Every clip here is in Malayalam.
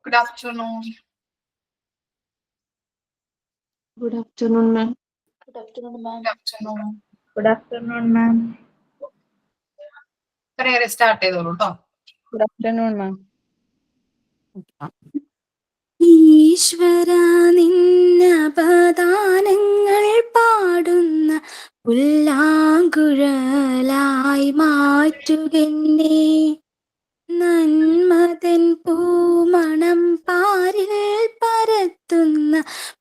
Good afternoon. Good afternoon, ma'am. Good afternoon, ma'am. Good afternoon. Good afternoon, ma'am. Prayer start ചെയ്തോളൂ ട്ടോ. Good afternoon, ma'am. ഈശ്വര നിന്നപദാനങ്ങൾ പാടുന്ന പുല്ലാങ്കുഴലായി മാറ്റുകെന്നെ നന്മതൻ പൂമണം പാരിൽ പരത്തുന്ന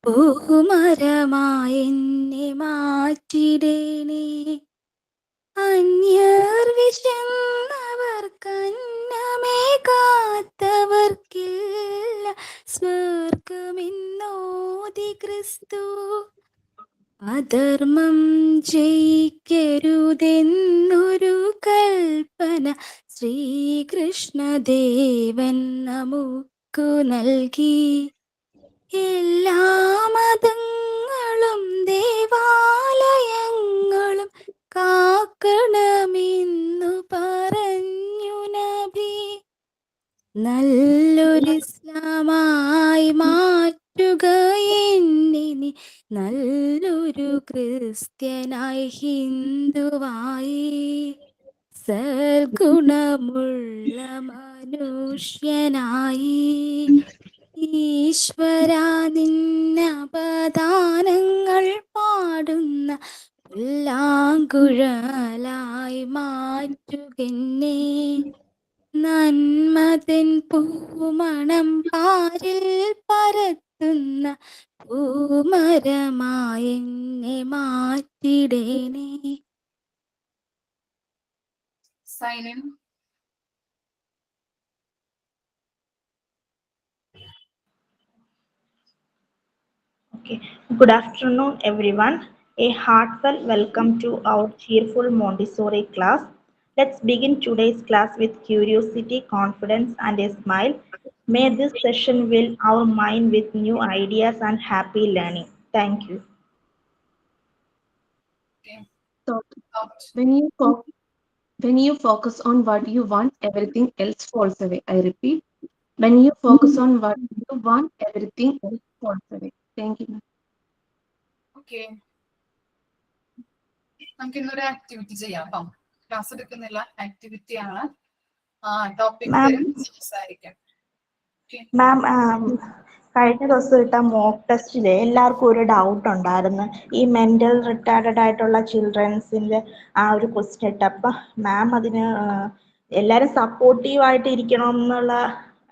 പൂമരമായി എന്നെ മാറ്റിടേണേ അന്യർ വിശന്നവർക്കന്നമേ കാത്തവർക്കില്ല സ്വർഗമെന്നോതി ക്രിസ്തു അധർമ്മം ജയിക്കരുതെന്നൊരു കൽപ്പന ശ്രീകൃഷ്ണദേവൻ നമുക്കു നൽകി എല്ലാ മതങ്ങളും ദേവാലയങ്ങളും കാക്കണമെന്നു പറഞ്ഞു നബി നല്ലൊരു ഇസ്ലാമായി മാറ്റുക എന്നെ നീ നല്ലൊരു ക്രിസ്ത്യനായി ഹിന്ദുവായി സൽഗുണമുള്ള മനുഷ്യനായി ഈശ്വര നിന്നപദാനങ്ങൾ പാടുന്ന പുല്ലാങ്കുഴലായി മാറ്റുകെന്നെ നന്മതൻ പൂമണം പാരിൽ പരത്തുന്ന പൂമരമായി എന്നെ മാറ്റിടേണേ. Sign in. Okay. Good afternoon, everyone. A heartfelt welcome to our cheerful Montessori class. Let's begin today's class with curiosity, confidence, and a smile. May this session fill our mind with new ideas and happy learning. Thank you. Okay. Thought. Out. When you focus on what you want, everything else falls away. I repeat, when you focus on what you want, everything else falls away. Thank you, ma'am. Okay. നമുക്ക് ഇന്നൊരു ആക്ടിവിറ്റി ചെയ്യാം കേട്ടോ. ക്ലാസ് എടുക്കുന്നില്ല, ആക്ടിവിറ്റി ആണ്. Topic Ma'am. സംസാരിക്കാം. മാം കഴിഞ്ഞ ദിവസം ഇട്ട മോക്ക് ടെസ്റ്റിൽ എല്ലാവർക്കും ഒരു ഡൗട്ട് ഉണ്ടായിരുന്നു ഈ മെന്റൽ റിട്ടാർഡഡ് ആയിട്ടുള്ള ചിൽഡ്രൻസിന്റെ ആ ഒരു ക്വസ്റ്റ്യൻ ഇട്ട് അപ്പം മാം അതിന് എല്ലാരും സപ്പോർട്ടീവ് ആയിട്ട് ഇരിക്കണം എന്നുള്ള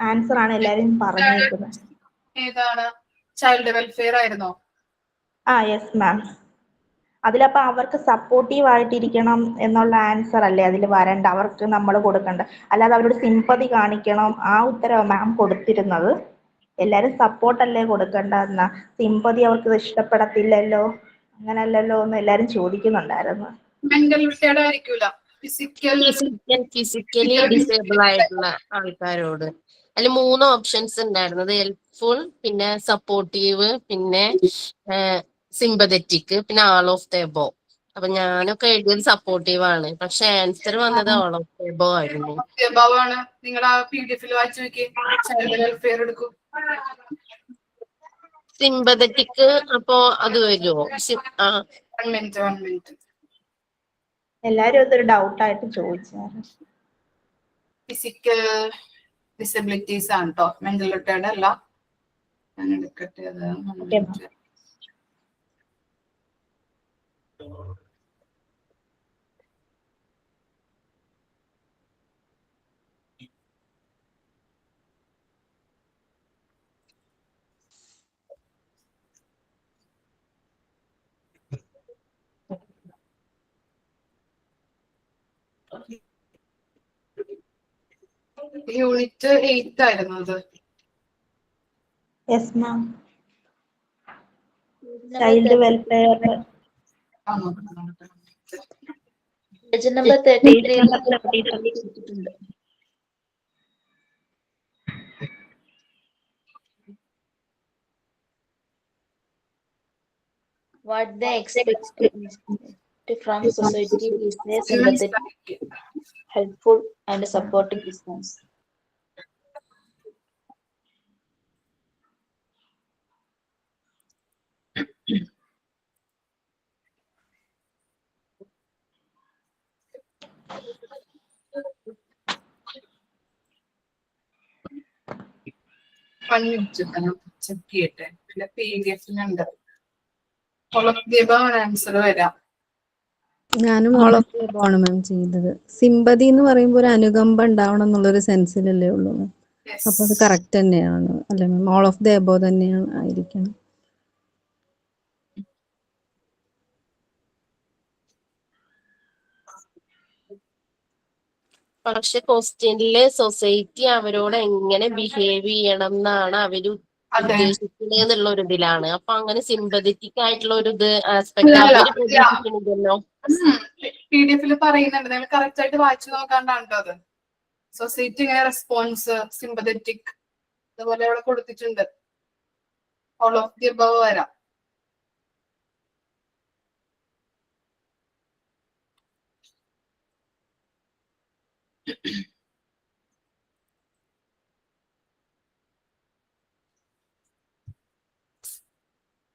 ആൻസർ ആണ് എല്ലാരും പറഞ്ഞേക്കുന്നത്. ഏതാണ്? ചൈൽഡ് വെൽഫെയർ ആയിരുന്നോ? Yes ma'am. അതിലപ്പോ അവർക്ക് സപ്പോർട്ടീവ് ആയിട്ടിരിക്കണം എന്നുള്ള ആൻസർ അല്ലേ അതിൽ വരണ്ട, അവർക്ക് നമ്മൾ കൊടുക്കണ്ട, അല്ലാതെ അവരോട് സിമ്പതി കാണിക്കണം ആ ഉത്തരവ് മാം കൊടുത്തിരുന്നത്. എല്ലാരും സപ്പോർട്ടല്ലേ കൊടുക്കണ്ട, എന്നാ സിമ്പതി അവർക്ക് ഇഷ്ടപ്പെടത്തില്ലല്ലോ, അങ്ങനല്ലല്ലോ എന്ന് എല്ലാരും ചോദിക്കുന്നുണ്ടായിരുന്നു. മെന്റൽ റിട്ടയർഡ് ആയിരിക്കൂല, ഫിസിക്കലി ഡിസേബിൾ ആയിട്ടുള്ള ആൾക്കാരോട്. അതിൽ 3 ഓപ്ഷൻസ് ഉണ്ടായിരുന്നത് ഹെൽപ്ഫുൾ, പിന്നെ സപ്പോർട്ടീവ്, പിന്നെ സിമ്പതറ്റിക്, പിന്നെ ആൾ ഓഫ് ദ എബോ. അപ്പൊ ഞാനൊക്കെ എഴുതിയത് സപ്പോർട്ടീവ് ആണ്, പക്ഷെ ആൻസർ വന്നത് ആൾ ഓഫ് ദ എബോ ആയിരുന്നു. ആണ്. നിങ്ങൾ ആ PDF വായിച്ചു നോക്കി, ചൈൽഡ് വെൽഫെയർ എടുക്കൂ. സിമ്പതറ്റിക് അപ്പോ അത് വരുമോ? 1 മിനിറ്റ്. എല്ലാരും അതൊരു ഡൗട്ടായിട്ട് ചോദിച്ചായിരുന്നു. ഫിസിക്കൽ ഡിസബിലിറ്റീസ് ആണ് കേട്ടോ, മെന്റൽ റിട്ടയർഡ് അല്ല. ഞാൻ എടുക്കട്ടെ അത്. യൂണിറ്റ് 8 ആയിരുന്നു അത്. Yes ma'am. Child welfare page number 33 കൊടുത്തിട്ടുണ്ട്. What they expect from society is their sympathetic, helpful, and supportive response. Check ചെയ്യട്ടെ. പിന്നെ PDF-ലുണ്ട് all of the above answer വരാം. ഞാനും ഓൾ ഓഫ് ദി എബവ് ആണ് മാം ചെയ്തത്. സിമ്പതി എന്ന് പറയുമ്പോൾ ഒരു അനുകമ്പ ഉണ്ടാവണം എന്നുള്ളൊരു സെൻസിലല്ലേ ഉള്ളൂ മാം. Yes. അപ്പൊ അത് കറക്റ്റ് തന്നെയാണ് അല്ലെ മാം? ഓൾ ഓഫ് ദി എബവ് തന്നെയാണ് ആയിരിക്കണം. പക്ഷെ ക്വസ്റ്റ്യനില് സൊസൈറ്റി അവരോട് എങ്ങനെ ബിഹേവ് ചെയ്യണം എന്നാണ് അവര് അതെ. ഉദ്ദേശിക്കുന്നത് എന്നുള്ള ഒരു ഇതിലാണ്. അപ്പൊ അങ്ങനെ സിമ്പതറ്റിക് ആയിട്ടുള്ള ഒരു ഇത് ആസ്പെക്ട് അല്ല, അവര് പ്രതീക്ഷിക്കുന്നില്ലല്ലോ. PDF-ല് പറയുന്നുണ്ട്, നിങ്ങൾ കറക്റ്റ് ആയിട്ട് വായിച്ചു നോക്കാണ്ടാണ് ട്ടോ അത്. സൊസൈറ്റി ഇങ്ങനെ റെസ്പോൺസ്, സിമ്പതറ്റിക് അതുപോലെ അവിടെ കൊടുത്തിട്ടുണ്ട്. ഓൾ ഓഫ് ദി എബവ് വരാം.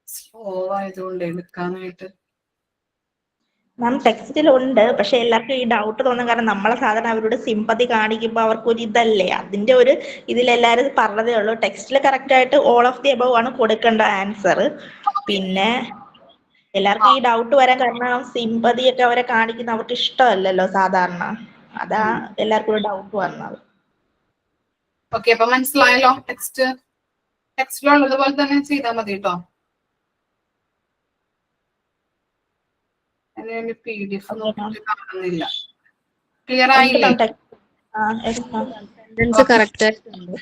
സ്ലോ ആയതുകൊണ്ട് എടുക്കാനായിട്ട് മാം ടെക്സ്റ്റിലുണ്ട്, പക്ഷെ എല്ലാവർക്കും ഈ ഡൗട്ട് തോന്നും. കാരണം നമ്മളെ സാധാരണ അവരോട് സിമ്പതി കാണിക്കുമ്പോൾ അവർക്കൊരു ഇതല്ലേ, അതിന്റെ ഒരു ഇതിലെല്ലാവരും പറഞ്ഞതേ ഉള്ളൂ. ടെക്സ്റ്റിൽ കറക്റ്റ് ആയിട്ട് ഓൾ ഓഫ് ദി എബവ് ആണ് കൊടുക്കേണ്ട ആൻസർ. പിന്നെ എല്ലാവർക്കും ഈ ഡൗട്ട് വരാൻ കാരണം സിമ്പതി ഒക്കെ അവരെ കാണിക്കുന്ന അവർക്ക് ഇഷ്ടമല്ലല്ലോ സാധാരണ. അതാ എല്ലാവർക്കും ഒരു ഡൗട്ട് വന്നത്. ഓക്കെ. അപ്പൊ മനസ്സിലായല്ലോ? ടെക്സ്റ്റിലുള്ളതുപോലെ തന്നെ ചെയ്താൽ മതി കേട്ടോ. PDF നോക്കിയിട്ട് കാണുന്നില്ല. ക്ലിയർ ആയില്ലേ? സെന്റൻസ് കറക്റ്റ് ആയിട്ടുണ്ട്.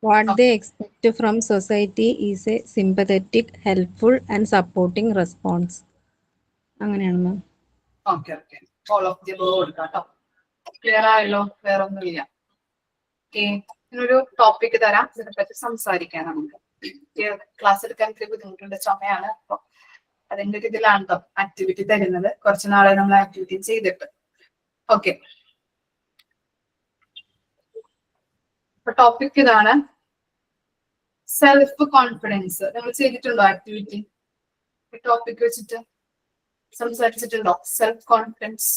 What they expect from society is a sympathetic, helpful and supporting response. അങ്ങനെയാണ് ma'am. Okay okay. All of the above കൊടുക്കാം കേട്ടോ. ക്ലിയർ ആയല്ലോ? വേറെ ഒന്നുമില്ല. ഓക്കെ. ഇന്നൊരു ടോപ്പിക് തരാം, ഇതിനെപ്പറ്റി സംസാരിക്കാം നമുക്ക്. ക്ലാസ് എടുക്കാൻ ഇത്തിരി ബുദ്ധിമുട്ടുണ്ട്, ചുമയാണ്. അപ്പൊ അതിന്റെ ഒരു ഇതിലാണ് കേട്ടോ ആക്ടിവിറ്റി തരുന്നത്. കുറച്ച് നാളെ നമ്മൾ ആക്ടിവിറ്റി ചെയ്തിട്ട്. ഓക്കെ. അപ്പൊ ടോപ്പിക് ഇതാണ്, സെൽഫ് കോൺഫിഡൻസ്. നിങ്ങൾ ചെയ്തിട്ടുണ്ടോ ആക്ടിവിറ്റി? ടോപ്പിക് വെച്ചിട്ട് സംസാരിച്ചിട്ടുണ്ടോ? സെൽഫ് കോൺഫിഡൻസ്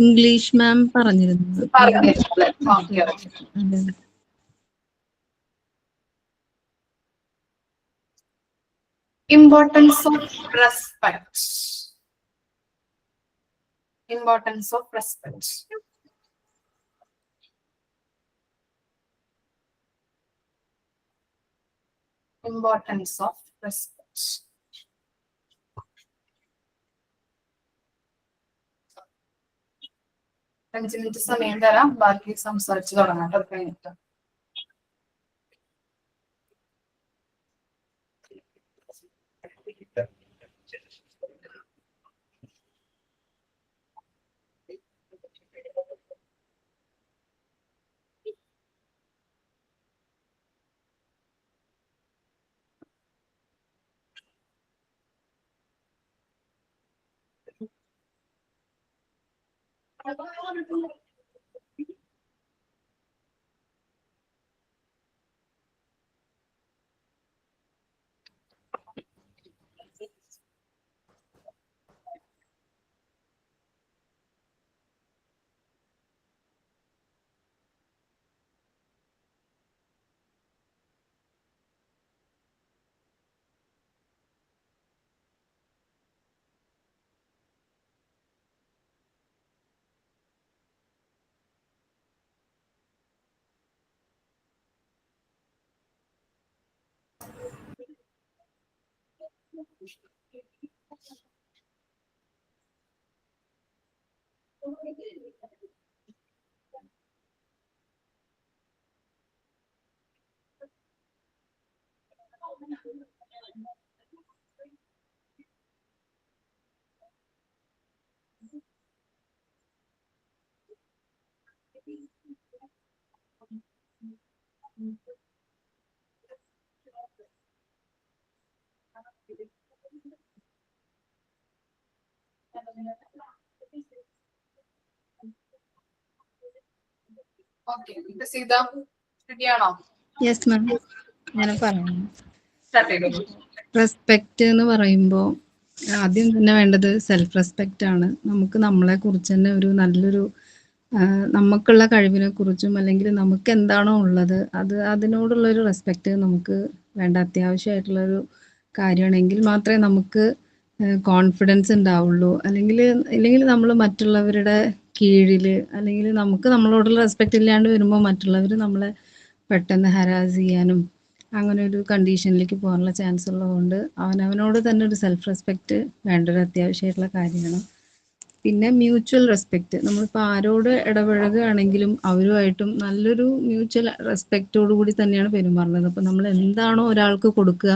ഇംഗ്ലീഷ് മാം പറഞ്ഞിരുന്നു. പറഞ്ഞിട്ടുണ്ടല്ലേ? Okay okay. അതെ. Importance of respect. Importance of respect. Importance of respect. അഞ്ച് മിനിറ്റ് സമയം തരാം, ബാക്കി സംസാരിച്ച് തുടങ്ങാം കേട്ടോ. കഴിഞ്ഞിട്ട് ഓക്കെ. ഇത് സീത റെഡിയാണോ? Yes ma'am. ഞാൻ പറയാം. സ്റ്റാർട്ട് ചെയ്തോളൂ. റെസ്പെക്ട് എന്ന് പറയുമ്പോൾ ആദ്യം തന്നെ വേണ്ടത് സെൽഫ് റെസ്പെക്റ്റ് ആണ്. നമുക്ക് നമ്മളെ കുറിച്ച് തന്നെ ഒരു നല്ലൊരു നമുക്കുള്ള കഴിവിനെ കുറിച്ചും അല്ലെങ്കിൽ നമുക്ക് എന്താണോ ഉള്ളത് അതിനോടുള്ള ഒരു റെസ്പെക്റ്റ് നമുക്ക് വേണ്ട അത്യാവശ്യമായിട്ടുള്ളൊരു കാര്യമാണെങ്കിൽ മാത്രമേ നമുക്ക് കോൺഫിഡൻസ് ഉണ്ടാവുള്ളൂ. അല്ലെങ്കിൽ നമ്മൾ മറ്റുള്ളവരുടെ കീഴിൽ അല്ലെങ്കിൽ നമുക്ക് നമ്മളോടുള്ള റെസ്പെക്റ്റ് ഇല്ലാണ്ട് വരുമ്പോൾ മറ്റുള്ളവർ നമ്മളെ പെട്ടെന്ന് ഹരാസ് ചെയ്യാനും അങ്ങനെ ഒരു കണ്ടീഷനിലേക്ക് പോകാനുള്ള ചാൻസ് ഉള്ളതുകൊണ്ട് അവനവനോട് തന്നെ ഒരു സെൽഫ് റെസ്പെക്റ്റ് വേണ്ട ഒരു അത്യാവശ്യമായിട്ടുള്ള കാര്യമാണ്. പിന്നെ മ്യൂച്വൽ റെസ്പെക്റ്റ്, നമ്മളിപ്പോൾ ആരോട് ഇടപഴകുകയാണെങ്കിലും അവരുമായിട്ടും നല്ലൊരു മ്യൂച്വൽ റെസ്പെക്റ്റോടു കൂടി തന്നെയാണ് പെരുമാറുന്നത്. അപ്പോൾ നമ്മൾ എന്താണോ ഒരാൾക്ക് കൊടുക്കുക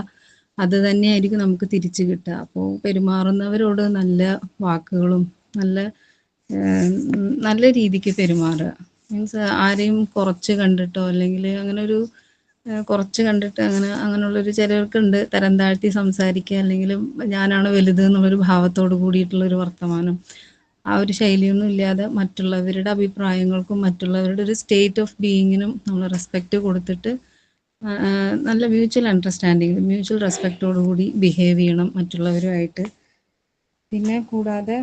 അത് തന്നെയായിരിക്കും നമുക്ക് തിരിച്ചു കിട്ടുക. അപ്പോൾ പെരുമാറുന്നവരോട് നല്ല വാക്കുകളും നല്ല രീതിക്ക് പെരുമാറുക. മീൻസ് ആരെയും കുറച്ച് കണ്ടിട്ടോ അല്ലെങ്കിൽ അങ്ങനെ ഒരു കുറച്ച് കണ്ടിട്ട് അങ്ങനെയുള്ളൊരു ചിലർക്കുണ്ട് തരം താഴ്ത്തി സംസാരിക്കുക, അല്ലെങ്കിൽ ഞാനാണ് വലുത് എന്നുള്ളൊരു ഭാവത്തോട് കൂടിയിട്ടുള്ളൊരു വർത്തമാനം. ആ ഒരു ശൈലിയൊന്നും ഇല്ലാതെ മറ്റുള്ളവരുടെ അഭിപ്രായങ്ങൾക്കും മറ്റുള്ളവരുടെ ഒരു സ്റ്റേറ്റ് ഓഫ് ബീയിങ്ങിനും നമ്മൾ റെസ്പെക്റ്റ് കൊടുത്തിട്ട് നല്ല മ്യൂച്വൽ അണ്ടർസ്റ്റാൻഡിങ് മ്യൂച്വൽ റെസ്പെക്റ്റോടു കൂടി ബിഹേവ് ചെയ്യണം മറ്റുള്ളവരുമായിട്ട്. പിന്നെ കൂടാതെ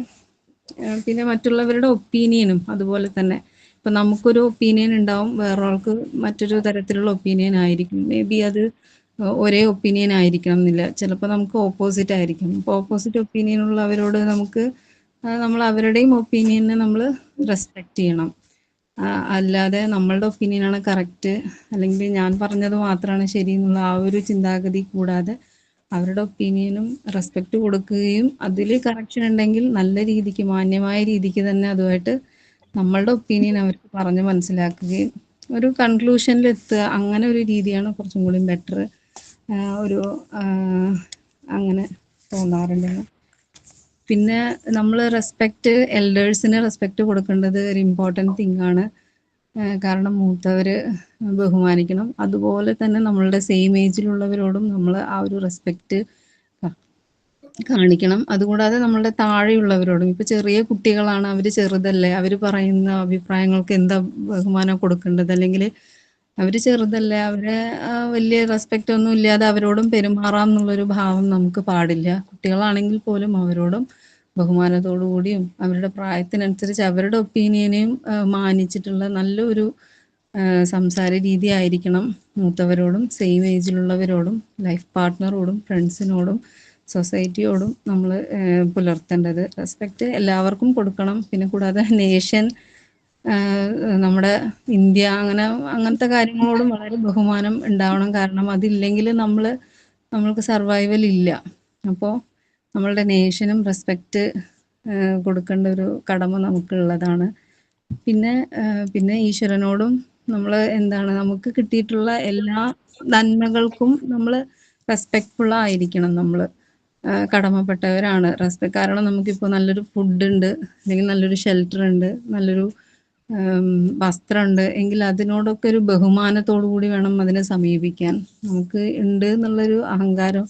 പിന്നെ മറ്റുള്ളവരുടെ ഒപ്പീനിയനും അതുപോലെ തന്നെ. ഇപ്പം നമുക്കൊരു ഒപ്പീനിയൻ ഉണ്ടാവും, വേറൊരാൾക്ക് മറ്റൊരു തരത്തിലുള്ള ഒപ്പീനിയൻ ആയിരിക്കും. മേ ബി അത് ഒരേ ഒപ്പീനിയൻ ആയിരിക്കണം എന്നില്ല, ചിലപ്പോൾ നമുക്ക് ഓപ്പോസിറ്റ് ആയിരിക്കും. അപ്പോൾ ഓപ്പോസിറ്റ് ഒപ്പീനിയൻ ഉള്ളവരോട് നമ്മൾ അവരുടെയും ഒപ്പീനിയനെ നമ്മൾ റെസ്പെക്റ്റ് ചെയ്യണം. അല്ലാതെ നമ്മളുടെ ഒപ്പീനിയനാണ് കറക്റ്റ് അല്ലെങ്കിൽ ഞാൻ പറഞ്ഞത് മാത്രമാണ് ശരി എന്നുള്ള ആ ഒരു ചിന്താഗതി കൂടാതെ അവരുടെ ഒപ്പീനിയനും റെസ്പെക്റ്റ് കൊടുക്കുകയും അതിൽ കറക്ഷൻ ഉണ്ടെങ്കിൽ നല്ല രീതിക്ക് മാന്യമായ രീതിക്ക് തന്നെ അതുമായിട്ട് നമ്മളുടെ ഒപ്പീനിയൻ അവർക്ക് പറഞ്ഞ് മനസ്സിലാക്കുകയും ഒരു കൺക്ലൂഷനിൽ എത്തുക, അങ്ങനെ ഒരു രീതിയാണ് കുറച്ചും കൂടി ബെറ്റർ. ഒരു അങ്ങനെ തോന്നാറുണ്ട്. പിന്നെ നമ്മൾ എൽഡേഴ്സിന് റെസ്പെക്റ്റ് കൊടുക്കേണ്ടത് ഒരു ഇമ്പോർട്ടൻറ്റ് തിങ് ആണ്. കാരണം മൂത്തവര് ബഹുമാനിക്കണം. അതുപോലെ തന്നെ നമ്മളുടെ സെയിം ഏജിലുള്ളവരോടും നമ്മൾ ആ ഒരു റെസ്പെക്റ്റ് കാണിക്കണം. അതുകൂടാതെ നമ്മളുടെ താഴെയുള്ളവരോടും, ഇപ്പൊ ചെറിയ കുട്ടികളാണ്, അവര് ചെറുതല്ലേ, അവര് പറയുന്ന അഭിപ്രായങ്ങൾക്ക് എന്താ ബഹുമാനം കൊടുക്കേണ്ടത്, അല്ലെങ്കിൽ അവര് ചെറുതല്ലേ, അവരെ വലിയ റെസ്പെക്റ്റ് ഒന്നും ഇല്ലാതെ അവരോടും പെരുമാറാം എന്നുള്ളൊരു ഭാവം നമുക്ക് പാടില്ല. കുട്ടികളാണെങ്കിൽ പോലും അവരോടും ബഹുമാനത്തോടു കൂടിയും അവരുടെ പ്രായത്തിനനുസരിച്ച് അവരുടെ ഒപ്പീനിയനെയും മാനിച്ചിട്ടുള്ള നല്ലൊരു സംസാര രീതി ആയിരിക്കണം മൂത്തവരോടും സെയിം ഏജിലുള്ളവരോടും ലൈഫ് പാർട്ട്ണറോടും ഫ്രണ്ട്സിനോടും സൊസൈറ്റിയോടും നമ്മൾ പുലർത്തേണ്ടത്. റെസ്പെക്റ്റ് എല്ലാവർക്കും കൊടുക്കണം. പിന്നെ കൂടാതെ നേഷൻ, നമ്മുടെ ഇന്ത്യ, അങ്ങനത്തെ കാര്യങ്ങളോടും വളരെ ബഹുമാനം ഉണ്ടാവണം. കാരണം അതില്ലെങ്കിൽ നമ്മൾക്ക് സർവൈവൽ ഇല്ല. അപ്പോൾ നമ്മളുടെ നേഷനും റെസ്പെക്റ്റ് കൊടുക്കേണ്ട ഒരു കടമ നമുക്കുള്ളതാണ്. പിന്നെ ഈശ്വരനോടും നമ്മൾ നമുക്ക് കിട്ടിയിട്ടുള്ള എല്ലാ നന്മകൾക്കും നമ്മൾ റെസ്പെക്റ്റ്ഫുൾ ആയിരിക്കണം. നമ്മൾ കടമപ്പെട്ടവരാണ്. കാരണം നമുക്കിപ്പോൾ നല്ലൊരു ഫുഡ് ഉണ്ട്, അല്ലെങ്കിൽ നല്ലൊരു ഷെൽട്ടർ ഉണ്ട്, നല്ലൊരു വസ്ത്രമുണ്ട് എങ്കിൽ അതിനോടൊക്കെ ഒരു ബഹുമാനത്തോടു കൂടി വേണം അതിനെ സമീപിക്കാൻ. നമുക്ക് ഉണ്ട് എന്നുള്ളൊരു അഹങ്കാരം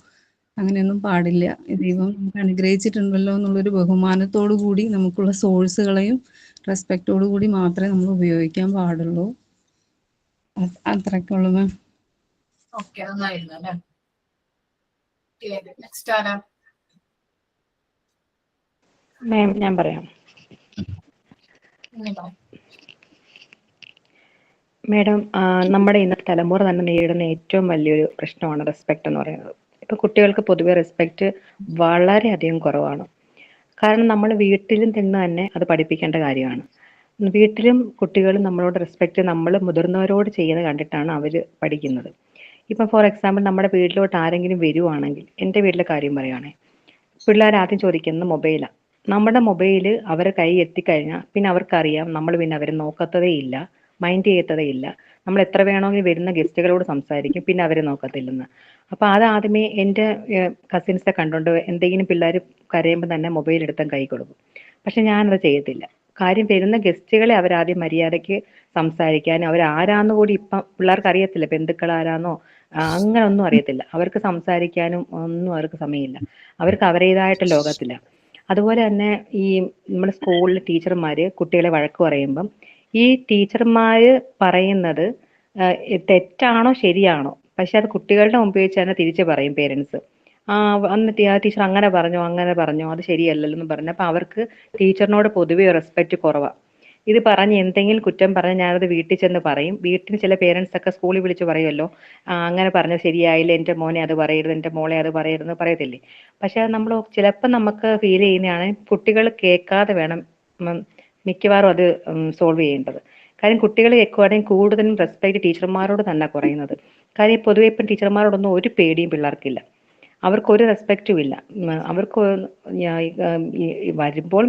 അങ്ങനെയൊന്നും പാടില്ല. ദൈവം നമുക്ക് അനുഗ്രഹിച്ചിട്ടുണ്ടല്ലോ എന്നുള്ളൊരു ബഹുമാനത്തോടു കൂടി നമുക്കുള്ള സോഴ്സുകളെയും റെസ്പെക്റ്റോടു കൂടി മാത്രമേ നമ്മൾ ഉപയോഗിക്കാൻ പാടുള്ളൂ. അത്രയൊക്കെ ഉള്ളൂ മാം. ഓക്കെ, നന്നായിരുന്നു അല്ലേ. നെക്സ്റ്റ് ആരാ? മാം ഞാൻ പറയാം. മാഡം, നമ്മുടെ ഇന്നത്തെ തലമുറ തന്നെ നേരിടുന്ന ഏറ്റവും വലിയൊരു പ്രശ്നമാണ് റെസ്പെക്ട് എന്ന് പറയുന്നത്. ഇപ്പൊ കുട്ടികൾക്ക് പൊതുവെ റെസ്പെക്ട് വളരെയധികം കുറവാണ്. കാരണം നമ്മൾ വീട്ടിലും തന്നെ അത് പഠിപ്പിക്കേണ്ട കാര്യമാണ്. വീട്ടിലും കുട്ടികളും നമ്മളോട് റെസ്പെക്ട് നമ്മൾ മുതിർന്നവരോട് ചെയ്യുന്നത് കണ്ടിട്ടാണ് അവർ പഠിക്കുന്നത്. ഇപ്പം ഫോർ എക്സാമ്പിൾ നമ്മുടെ വീട്ടിലോട്ട് ആരെങ്കിലും വരുവാണെങ്കിൽ, എൻ്റെ വീട്ടിലെ കാര്യം പറയുകയാണെങ്കിൽ, പിള്ളേർ ആദ്യം ചോദിക്കുന്നത് മൊബൈലാണ്. നമ്മുടെ മൊബൈൽ അവരെ കൈ എത്തിക്കഴിഞ്ഞാൽ പിന്നെ അവർക്കറിയാം നമ്മൾ പിന്നെ അവരെ നോക്കത്തതേ ഇല്ല, മൈൻഡ് ചെയ്യത്തതേ ഇല്ല. നമ്മൾ എത്ര വേണമെങ്കിൽ വരുന്ന ഗസ്റ്റുകളോട് സംസാരിക്കും, പിന്നെ അവരെ നോക്കത്തില്ലെന്ന്. അപ്പോൾ അതാദ്യമേ എൻ്റെ കസിൻസെ കണ്ടുകൊണ്ട് എന്തെങ്കിലും പിള്ളേർ കരയുമ്പോൾ തന്നെ മൊബൈൽ എടുത്താൽ കൈ കൊടുക്കും. പക്ഷെ ഞാനത് ചെയ്യത്തില്ല. കാര്യം, വരുന്ന ഗസ്റ്റുകളെ അവരാദ്യം മര്യാദയ്ക്ക് സംസാരിക്കാനും അവരാരാന്ന് കൂടി ഇപ്പം പിള്ളേർക്ക് അറിയത്തില്ല. ബന്ധുക്കളാരാന്നോ അങ്ങനെ ഒന്നും അറിയത്തില്ല. അവർക്ക് സംസാരിക്കാനും ഒന്നും അവർക്ക് സമയമില്ല. അവർക്ക് അവരുടേതായിട്ട് ലോകത്തില്ല. അതുപോലെ തന്നെ ഈ നമ്മുടെ സ്കൂളിലെ ടീച്ചർമാർ കുട്ടികളെ വഴക്ക് പറയുമ്പം ഈ ടീച്ചർമാർ പറയുന്നത് തെറ്റാണോ ശരിയാണോ, പക്ഷെ അത് കുട്ടികളുടെ മുമ്പ് വെച്ച് തന്നെ തിരിച്ച് പറയും പേരൻസ്. അന്ന് ടീച്ചർ അങ്ങനെ പറഞ്ഞു അത് ശരിയല്ലല്ലോ എന്ന് പറഞ്ഞു. അപ്പൊ അവർക്ക് ടീച്ചറിനോട് പൊതുവെ റെസ്പെക്ട് കുറവാണ്. ഇത് പറഞ്ഞ് എന്തെങ്കിലും കുറ്റം പറഞ്ഞ് ഞാനത് വീട്ടിൽ ചെന്ന് പറയും. വീട്ടിൽ ചില പേരൻസ് ഒക്കെ സ്കൂളിൽ വിളിച്ച് പറയുമല്ലോ, അങ്ങനെ പറഞ്ഞത് ശരിയായില്ല, എൻ്റെ മോനെ അത് പറയരുത്, എൻ്റെ മോളെ അത് പറയരുതെന്ന് പറയത്തില്ലേ. പക്ഷെ അത് നമ്മൾ ചിലപ്പോൾ നമുക്ക് ഫീൽ ചെയ്യുന്നതാണ് കുട്ടികൾ കേൾക്കാതെ വേണം മിക്കവാറും അത് സോൾവ് ചെയ്യേണ്ടത്. കാര്യം കുട്ടികൾ കേൾക്കുവാണെങ്കിൽ കൂടുതലും റെസ്പെക്ട് ടീച്ചർമാരോട് തന്നെ കുറയുന്നത്. കാര്യം പൊതുവെ ഇപ്പം ടീച്ചർമാരോടൊന്നും ഒരു പേടിയും പിള്ളേർക്കില്ല. അവർക്കൊരു റെസ്പെക്റ്റും ഇല്ല. അവർക്ക് വരുമ്പോൾ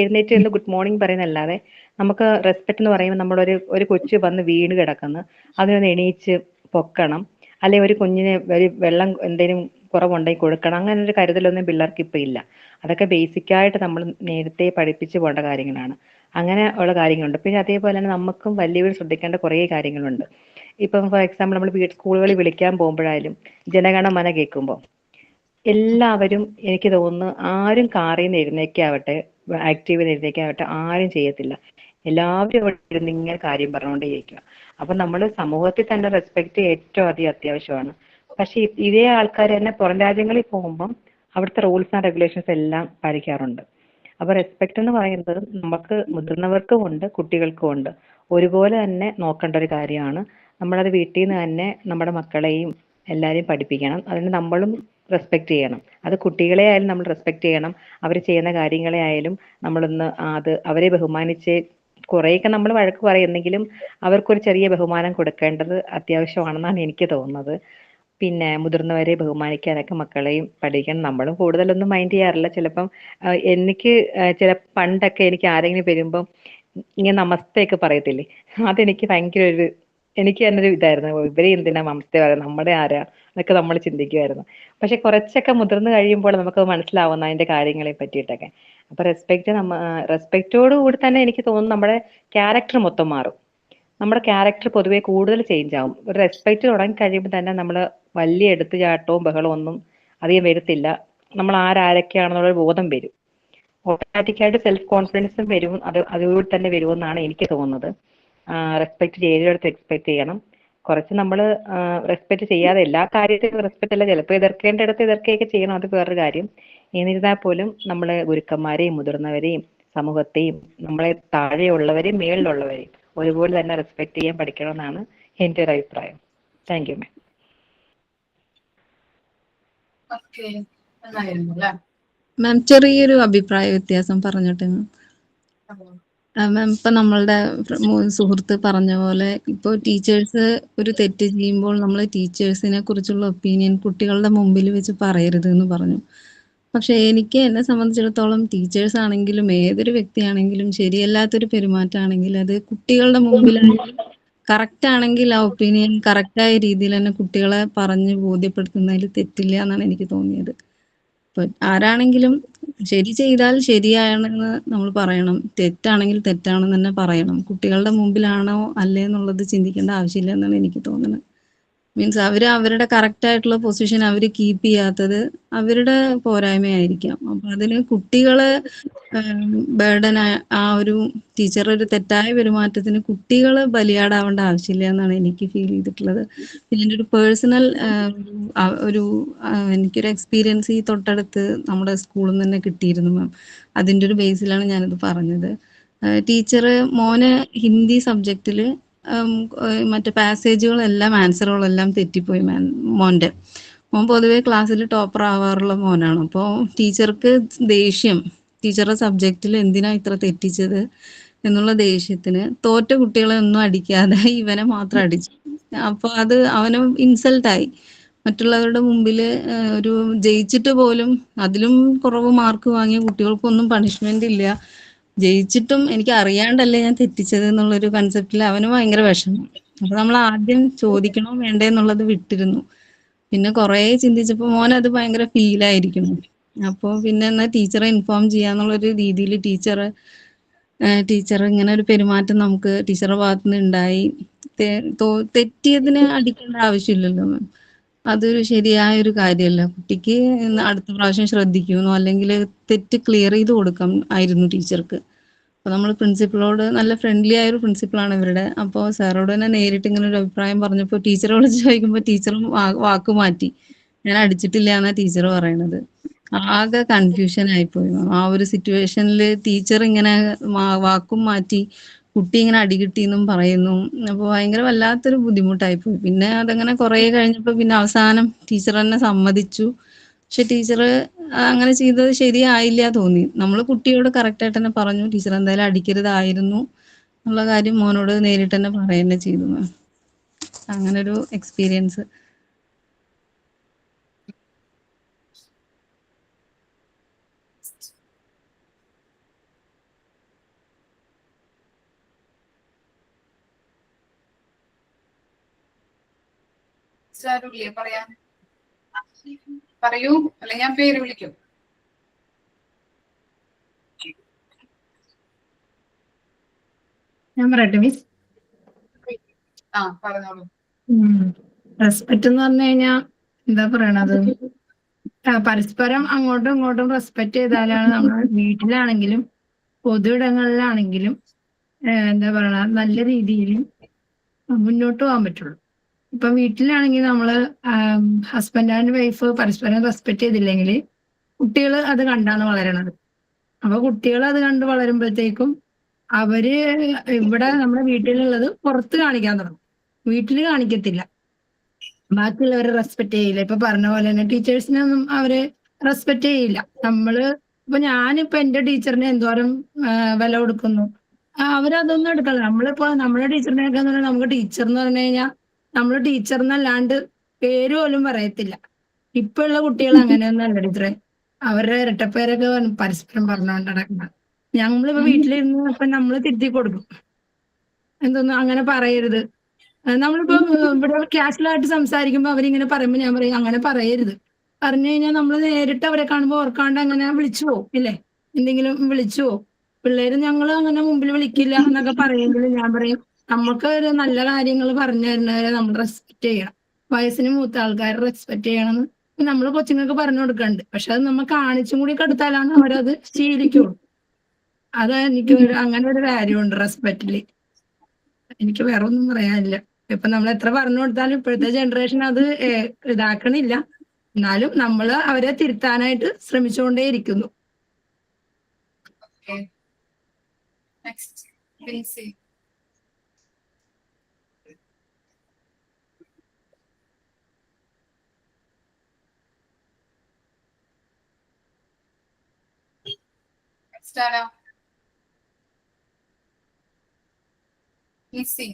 എഴുന്നേറ്റ് എന്ന് ഗുഡ് മോർണിംഗ് പറയുന്നതല്ലാതെ നമുക്ക് റെസ്പെക്ട് എന്ന് പറയുമ്പോൾ ഒരു കൊച്ചു വന്ന് വീണ് കിടക്കുന്നു, അതിനൊന്ന് എണീച്ച് പൊക്കണം, അല്ലെ ഒരു കുഞ്ഞിന് ഒരു വെള്ളം എന്തെങ്കിലും കുറവുണ്ടെങ്കിൽ കൊടുക്കണം, അങ്ങനെ ഒരു കരുതലൊന്നും പിള്ളേർക്ക് ഇപ്പം ഇല്ല. അതൊക്കെ ബേസിക്കായിട്ട് നമ്മൾ നേരത്തെ പഠിപ്പിച്ചു പോകേണ്ട കാര്യങ്ങളാണ്. അങ്ങനെ ഉള്ള കാര്യങ്ങളുണ്ട്. പിന്നെ അതേപോലെ തന്നെ നമുക്കും വലിയവർ ശ്രദ്ധിക്കേണ്ട കുറേ കാര്യങ്ങളുണ്ട്. ഇപ്പം ഫോർ എക്സാമ്പിൾ നമ്മൾ സ്കൂളുകളിൽ വിളിക്കാൻ പോകുമ്പോഴായാലും ജനഗണമന കേൾക്കുമ്പോൾ എല്ലാവരും എനിക്ക് തോന്നുന്നു ആരും കാറിൽ നിന്ന് എഴുന്നേക്കാവട്ടെ, ആക്റ്റീവിൽ എഴുന്നേക്കാവട്ടെ, ആരും ചെയ്യത്തില്ല. എല്ലാവരും അവിടെ ഇരുന്ന് ഇങ്ങനെ കാര്യം പറഞ്ഞുകൊണ്ടേയിരിക്കുക. അപ്പൊ നമ്മൾ സമൂഹത്തിൽ തന്നെ റെസ്പെക്ട് ഏറ്റവും അധികം അത്യാവശ്യമാണ്. പക്ഷെ ഇതേ ആൾക്കാർ തന്നെ പുറം രാജ്യങ്ങളിൽ പോകുമ്പം അവിടുത്തെ റൂൾസ് ആൻഡ് റെഗുലേഷൻസ് എല്ലാം പാലിക്കാറുണ്ട്. അപ്പൊ റെസ്പെക്ട് എന്ന് പറയുന്നത് നമുക്ക് മുതിർന്നവർക്കും ഉണ്ട് കുട്ടികൾക്കും ഉണ്ട്, ഒരുപോലെ തന്നെ നോക്കേണ്ട ഒരു കാര്യമാണ്. നമ്മളത് വീട്ടിൽ നിന്ന് തന്നെ നമ്മുടെ മക്കളെയും എല്ലാവരെയും പഠിപ്പിക്കണം. അതിന് നമ്മളും റെസ്പെക്ട് ചെയ്യണം. അത് കുട്ടികളെ ആയാലും നമ്മൾ റെസ്പെക്ട് ചെയ്യണം, അവർ ചെയ്യുന്ന കാര്യങ്ങളെ ആയാലും നമ്മളൊന്ന് അവരെ ബഹുമാനിച്ച്, കുറേയൊക്കെ നമ്മൾ വഴക്ക് പറയുന്നെങ്കിലും അവർക്കൊരു ചെറിയ ബഹുമാനം കൊടുക്കേണ്ടത് അത്യാവശ്യമാണെന്നാണ് എനിക്ക് തോന്നുന്നത്. പിന്നെ മുതിർന്നവരെ ബഹുമാനിക്കാനൊക്കെ മക്കളെയും പഠിക്കണം. നമ്മളും കൂടുതലൊന്നും മൈൻഡ് ചെയ്യാറില്ല. ചിലപ്പം എനിക്ക് പണ്ടൊക്കെ എനിക്ക് ആരെങ്കിലും വരുമ്പം ഇങ്ങനെ നമസ്തയൊക്കെ പറയത്തില്ലേ, അതെനിക്ക് ഭയങ്കര എനിക്ക് തന്നെ ഒരു ഇതായിരുന്നു. ഇവരെ എന്തിനാ നമസ്തേ പറയുന്നത്, നമ്മുടെ ആരാ എന്നൊക്കെ നമ്മൾ ചിന്തിക്കുമായിരുന്നു. പക്ഷെ കുറച്ചൊക്കെ മുതിർന്നു കഴിയുമ്പോൾ നമുക്ക് മനസ്സിലാവുന്ന അതിന്റെ കാര്യങ്ങളെ പറ്റിയിട്ടൊക്കെ. അപ്പൊ റെസ്പെക്റ്റോട് കൂടി തന്നെ എനിക്ക് തോന്നുന്നു നമ്മുടെ ക്യാരക്ടർ മൊത്തം മാറും. നമ്മുടെ ക്യാരക്ടർ പൊതുവെ കൂടുതൽ ചേഞ്ച് ആവും. ഒരു റെസ്പെക്ട് തുടങ്ങി കഴിയുമ്പോൾ തന്നെ നമ്മൾ വലിയ എടുത്തുചാട്ടവും ബഹളവും ഒന്നും അധികം വരത്തില്ല. നമ്മൾ ആരൊക്കെയാണെന്നുള്ള ബോധം വരും. ഓട്ടോമാറ്റിക്കായിട്ട് സെൽഫ് കോൺഫിഡൻസും വരും. അതുകൂടി തന്നെ വരുമെന്നാണ് എനിക്ക് തോന്നുന്നത്. റെസ്പെക്ട് ചെയ്തടുത്ത് എക്സ്പെക്ട് ചെയ്യണം. കുറച്ച് നമ്മൾ റെസ്പെക്ട് ചെയ്യാതെ എല്ലാ കാര്യത്തിലും റെസ്പെക്ട് അല്ല, ചിലപ്പോൾ എതിർക്കേണ്ടടുത്ത് എതിർക്കുകയൊക്കെ ചെയ്യണം, അത് വേറൊരു കാര്യം. എന്നിരുന്നാൽ പോലും നമ്മൾ ഗുരുക്കന്മാരെയും മുതിർന്നവരെയും സമൂഹത്തെയും നമ്മളെ താഴെയുള്ളവരെയും മേളിലുള്ളവരെയും ഒരുപോലെ തന്നെ റെസ്പെക്ട് ചെയ്യാൻ പഠിക്കണമെന്നാണ് എൻ്റെ ഒരു അഭിപ്രായം. Thank you ma'am. ഓക്കെ, നന്നായിരുന്നു അല്ലേ? മാം ചെറിയൊരു അഭിപ്രായ വ്യത്യാസം പറഞ്ഞോട്ടെ മാം. മാം ഇപ്പൊ നമ്മളുടെ സുഹൃത്ത് പറഞ്ഞ പോലെ ഇപ്പോൾ ടീച്ചേഴ്സ് ഒരു തെറ്റ് ചെയ്യുമ്പോൾ നമ്മൾ ടീച്ചേഴ്സിനെ കുറിച്ചുള്ള ഒപ്പീനിയൻ കുട്ടികളുടെ മുമ്പിൽ വെച്ച് പറയരുത് എന്ന് പറഞ്ഞു. പക്ഷെ എന്നെ സംബന്ധിച്ചിടത്തോളം ടീച്ചേഴ്സ് ആണെങ്കിലും ഏതൊരു വ്യക്തിയാണെങ്കിലും ശരിയല്ലാത്തൊരു പെരുമാറ്റമാണെങ്കിൽ അത് കുട്ടികളുടെ മുമ്പിലായാലും കറക്റ്റ് ആണെങ്കിൽ ആ ഒപ്പീനിയൻ കറക്റ്റായ രീതിയിൽ തന്നെ കുട്ടികളെ പറഞ്ഞ് ബോധ്യപ്പെടുത്തുന്നതിൽ തെറ്റില്ല എന്നാണ് എനിക്ക് തോന്നിയത്. ഇപ്പൊ ആരാണെങ്കിലും ശരി ചെയ്താൽ ശരിയാണെന്ന് നമ്മൾ പറയണം, തെറ്റാണെങ്കിൽ തെറ്റാണെന്ന് തന്നെ പറയണം. കുട്ടികളുടെ മുമ്പിലാണോ അല്ലേ എന്നുള്ളത് ചിന്തിക്കേണ്ട ആവശ്യമില്ല എന്നാണ് എനിക്ക് തോന്നുന്നത്. മീൻസ് അവരുടെ കറക്റ്റ് ആയിട്ടുള്ള പൊസിഷൻ അവർ കീപ്പ് ചെയ്യാത്തത് അവരുടെ പോരായ്മയായിരിക്കാം. അപ്പൊ അതിന് കുട്ടികളെ ബേർഡൻ ആ ഒരു ടീച്ചർ ഒരു തെറ്റായ പെരുമാറ്റത്തിന് കുട്ടികൾ ബലിയാടാവേണ്ട ആവശ്യമില്ല എന്നാണ് എനിക്ക് ഫീൽ ചെയ്തിട്ടുള്ളത്. പിന്നെ എൻ്റെ ഒരു പേഴ്സണൽ എനിക്കൊരു എക്സ്പീരിയൻസ് ഈ തൊട്ടടുത്ത് നമ്മുടെ സ്കൂളിൽ നിന്ന് തന്നെ കിട്ടിയിരുന്നു മാം. അതിൻ്റെ ഒരു ബേസിലാണ് ഞാനിത് പറഞ്ഞത്. ടീച്ചർ മോനെ ഹിന്ദി സബ്ജക്റ്റിൽ മറ്റേ പാസേജുകളെല്ലാം ആൻസറുകളെല്ലാം തെറ്റിപ്പോയി മോൻ പൊതുവെ ക്ലാസ്സിൽ ടോപ്പർ ആവാറുള്ള മോനാണ്. അപ്പോൾ ടീച്ചർക്ക് ദേഷ്യം, ടീച്ചറുടെ സബ്ജക്റ്റിൽ എന്തിനാ ഇത്ര തെറ്റിച്ചത് എന്നുള്ള ദേഷ്യത്തിന് തോറ്റ കുട്ടികളെ ഒന്നും അടിക്കാതെ ഇവനെ മാത്രം അടിച്ചു. അപ്പൊ അത് അവന് ഇൻസൾട്ടായി. മറ്റുള്ളവരുടെ മുമ്പിൽ ഒരു ജയിച്ചിട്ട് പോലും അതിലും കുറവ് മാർക്ക് വാങ്ങിയ കുട്ടികൾക്കൊന്നും പണിഷ്മെന്റ് ഇല്ല, ജയിച്ചിട്ടും എനിക്ക് അറിയാണ്ടല്ലേ ഞാൻ തെറ്റിച്ചത് എന്നുള്ളൊരു കൺസെപ്റ്റിൽ അവന് ഭയങ്കര വിഷമം. അപ്പൊ നമ്മൾ ആദ്യം ചോദിക്കണോ വേണ്ടേ എന്നുള്ളത് വിട്ടിരുന്നു. പിന്നെ കുറെ ചിന്തിച്ചപ്പോൾ മോൻ അത് ഭയങ്കര ഫീലായിരിക്കുന്നു. അപ്പോൾ പിന്നെ എന്നാ ടീച്ചറെ ഇൻഫോം ചെയ്യാന്നുള്ളൊരു രീതിയിൽ ടീച്ചർ ഇങ്ങനെ ഒരു പെരുമാറ്റം നമുക്ക് ടീച്ചറുടെ ഭാഗത്തു നിന്ന് ഉണ്ടായി. തെറ്റിയതിന് അടിക്കേണ്ട ആവശ്യമില്ലല്ലോ മാം. അതൊരു ശരിയായ ഒരു കാര്യമല്ല. കുട്ടിക്ക് അടുത്ത പ്രാവശ്യം ശ്രദ്ധിക്കുമെന്നോ അല്ലെങ്കിൽ തെറ്റ് ക്ലിയർ ചെയ്ത് കൊടുക്കാം ആയിരുന്നു ടീച്ചർക്ക്. അപ്പൊ നമ്മൾ പ്രിൻസിപ്പളോട് നല്ല ഫ്രണ്ട്ലി ആയ ഒരു പ്രിൻസിപ്പളാണ് ഇവരുടെ. അപ്പോൾ സാറോട് തന്നെ നേരിട്ട് ഇങ്ങനെ ഒരു അഭിപ്രായം പറഞ്ഞപ്പോൾ ടീച്ചറെ വിളിച്ച് ചോദിക്കുമ്പോൾ ടീച്ചറും വാക്ക് മാറ്റി. ഞാൻ അടിച്ചിട്ടില്ല എന്നാ ടീച്ചർ പറയണത്. ആകെ കൺഫ്യൂഷൻ ആയിപ്പോയി മാം. ആ ഒരു സിറ്റുവേഷനിൽ ടീച്ചർ ഇങ്ങനെ വാക്കും മാറ്റി കുട്ടി ഇങ്ങനെ അടി കിട്ടിയെന്നും പറയുന്നു. അപ്പോൾ ഭയങ്കര വല്ലാത്തൊരു ബുദ്ധിമുട്ടായിപ്പോയി. പിന്നെ അതങ്ങനെ കുറേ കഴിഞ്ഞപ്പോൾ പിന്നെ അവസാനം ടീച്ചർ തന്നെ സമ്മതിച്ചു. പക്ഷെ ടീച്ചർ അങ്ങനെ ചെയ്തത് ശരിയായില്ല തോന്നി. നമ്മൾ കുട്ടിയോട് കറക്റ്റായിട്ട് തന്നെ പറഞ്ഞു, ടീച്ചർ എന്തായാലും അടിക്കരുതായിരുന്നു എന്നുള്ള കാര്യം മോനോട് നേരിട്ട് തന്നെ പറയുക ചെയ്തു മാം. അങ്ങനൊരു എക്സ്പീരിയൻസ്. ആരുമില്ലേ പറയാൻ? പറയൂ, അല്ലെ ഞാൻ പേര് വിളിക്കും. ഞാൻ പറയട്ടെ മിസ്. ആ പറഞ്ഞോളൂ. റെസ്പെക്ട് എന്ന് പറഞ്ഞു കഴിഞ്ഞാൽ എന്താ പറയണത്, പരസ്പരം അങ്ങോട്ടും ഇങ്ങോട്ടും റെസ്പെക്ട് ചെയ്താലാണ് നമ്മൾ വീട്ടിലാണെങ്കിലും പൊതു ഇടങ്ങളിലാണെങ്കിലും എന്താ പറയണ നല്ല രീതിയിൽ മുന്നോട്ട് പോകാൻ പറ്റുള്ളൂ. ഇപ്പൊ വീട്ടിലാണെങ്കിൽ നമ്മള് ഹസ്ബൻഡ് ആൻഡ് വൈഫ് പരസ്പരം റെസ്പെക്ട് ചെയ്തില്ലെങ്കിൽ കുട്ടികൾ അത് കണ്ടാണ് വളരണത്. അപ്പൊ കുട്ടികൾ അത് കണ്ട് വളരുമ്പോഴത്തേക്കും അവര് ഇവിടെ നമ്മുടെ വീട്ടിലുള്ളത് പുറത്ത് കാണിക്കാൻ തുടങ്ങും, വീട്ടിൽ കാണിക്കത്തില്ല. ബാക്കിയുള്ളവരെ റെസ്പെക്ട് ചെയ്യില്ല. ഇപ്പൊ പറഞ്ഞ പോലെ തന്നെ ടീച്ചേഴ്സിനൊന്നും അവര് റെസ്പെക്ട് ചെയ്യില്ല. ഇപ്പൊ ഞാനിപ്പോ എന്റെ ടീച്ചറിനെ എന്തോരം വില കൊടുക്കുന്നു, അവരതൊന്നും എടുക്കല്ല. നമ്മളിപ്പോ നമ്മുടെ ടീച്ചറിനെയൊക്കെ എന്ന് പറഞ്ഞാൽ നമുക്ക് ടീച്ചർ എന്ന് പറഞ്ഞു കഴിഞ്ഞാൽ നമ്മള് ടീച്ചർ എന്നല്ലാണ്ട് പേര് പോലും പറയത്തില്ല. ഇപ്പൊ ഉള്ള കുട്ടികൾ അങ്ങനെയൊന്നും അല്ല ടീച്ചറെ, അവരുടെ ഇരട്ടപ്പേരൊക്കെ പരസ്പരം പറഞ്ഞുകൊണ്ട് നടക്കുന്നത്. ഞങ്ങളിപ്പോ വീട്ടിലിരുന്ന് ഇപ്പൊ നമ്മള് തിരുത്തി കൊടുക്കും, എന്തൊന്നും അങ്ങനെ പറയരുത്. നമ്മളിപ്പോ ഇവിടെ ക്യാഷ്വലായിട്ട് സംസാരിക്കുമ്പോ അവരിങ്ങനെ പറയുമ്പോ ഞാൻ പറയും അങ്ങനെ പറയരുത്. പറഞ്ഞു കഴിഞ്ഞാൽ നമ്മൾ നേരിട്ട് അവരെ കാണുമ്പോൾ ഓർക്കാണ്ട് അങ്ങനെ വിളിച്ചു പോകും ഇല്ലേ, എന്തെങ്കിലും വിളിച്ചു പോകും. പിള്ളേര് ഞങ്ങൾ അങ്ങനെ മുമ്പിൽ വിളിക്കില്ല എന്നൊക്കെ പറയുമെങ്കിലും ഞാൻ പറയും നമുക്ക് ഒരു നല്ല കാര്യങ്ങൾ പറഞ്ഞു തരുന്നവരെ നമ്മൾ റെസ്പെക്ട് ചെയ്യണം. വയസ്സിന് മൂത്ത ആൾക്കാരെ റെസ്പെക്ട് ചെയ്യണമെന്ന് നമ്മൾ കൊച്ചുങ്ങൾക്ക് പറഞ്ഞു കൊടുക്കണ്ട്. പക്ഷെ അത് നമ്മൾ കാണിച്ചും കൂടി കൊടുത്താലാണ് അവരത് ശീലിക്കുള്ളൂ. അത് എനിക്ക് അങ്ങനെ ഒരു കാര്യമുണ്ട് റെസ്പെക്റ്റില്. എനിക്ക് വേറെ ഒന്നും പറയാനില്ല. ഇപ്പൊ നമ്മൾ എത്ര പറഞ്ഞു കൊടുത്താലും ഇപ്പോഴത്തെ ജനറേഷൻ അത് ഇതാക്കണില്ല. എന്നാലും നമ്മൾ അവരെ തിരുത്താനായിട്ട് ശ്രമിച്ചുകൊണ്ടേയിരിക്കുന്നു. നെക്സ്റ്റ് പ്രിൻസി. നെക്സ്റ്റ് ആരാ? Lissy.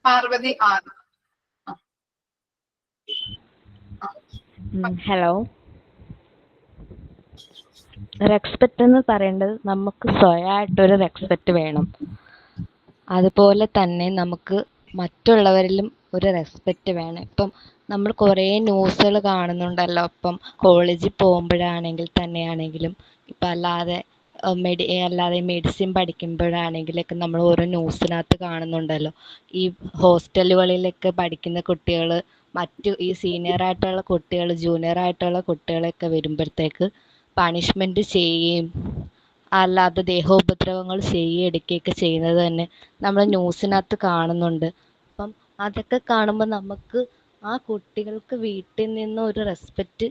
Parvathy R. Hello. Respect എന്ന് പറയേണ്ടത് നമുക്ക് സ്വയമായിട്ടൊരു റെസ്പെക്റ്റ് വേണം. അതുപോലെ തന്നെ നമുക്ക് മറ്റുള്ളവരിലും ഒരു റെസ്പെക്റ്റ് വേണം. ഇപ്പം നമ്മൾ കുറേ ന്യൂസുകൾ കാണുന്നുണ്ടല്ലോ. ഇപ്പം കോളേജിൽ പോകുമ്പോഴാണെങ്കിൽ തന്നെയാണെങ്കിലും ഇപ്പം അല്ലാതെ മെഡിസിൻ പഠിക്കുമ്പോഴാണെങ്കിലൊക്കെ നമ്മൾ ഓരോ ന്യൂസിനകത്ത് കാണുന്നുണ്ടല്ലോ. ഈ ഹോസ്റ്റലുകളിലൊക്കെ പഠിക്കുന്ന കുട്ടികൾ ഈ സീനിയറായിട്ടുള്ള കുട്ടികൾ ജൂനിയറായിട്ടുള്ള കുട്ടികളൊക്കെ വരുമ്പോഴത്തേക്ക് പണിഷ്മെൻറ്റ് ചെയ്യുകയും അല്ലാതെ ദേഹോപദ്രവങ്ങൾ എടുക്കുകയൊക്കെ ചെയ്യുന്നത് തന്നെ നമ്മൾ ന്യൂസിനകത്ത് കാണുന്നുണ്ട്. അപ്പം അതൊക്കെ കാണുമ്പോൾ നമുക്ക് ആ കുട്ടികൾക്ക് വീട്ടിൽ നിന്ന് ഒരു റെസ്പെക്റ്റ്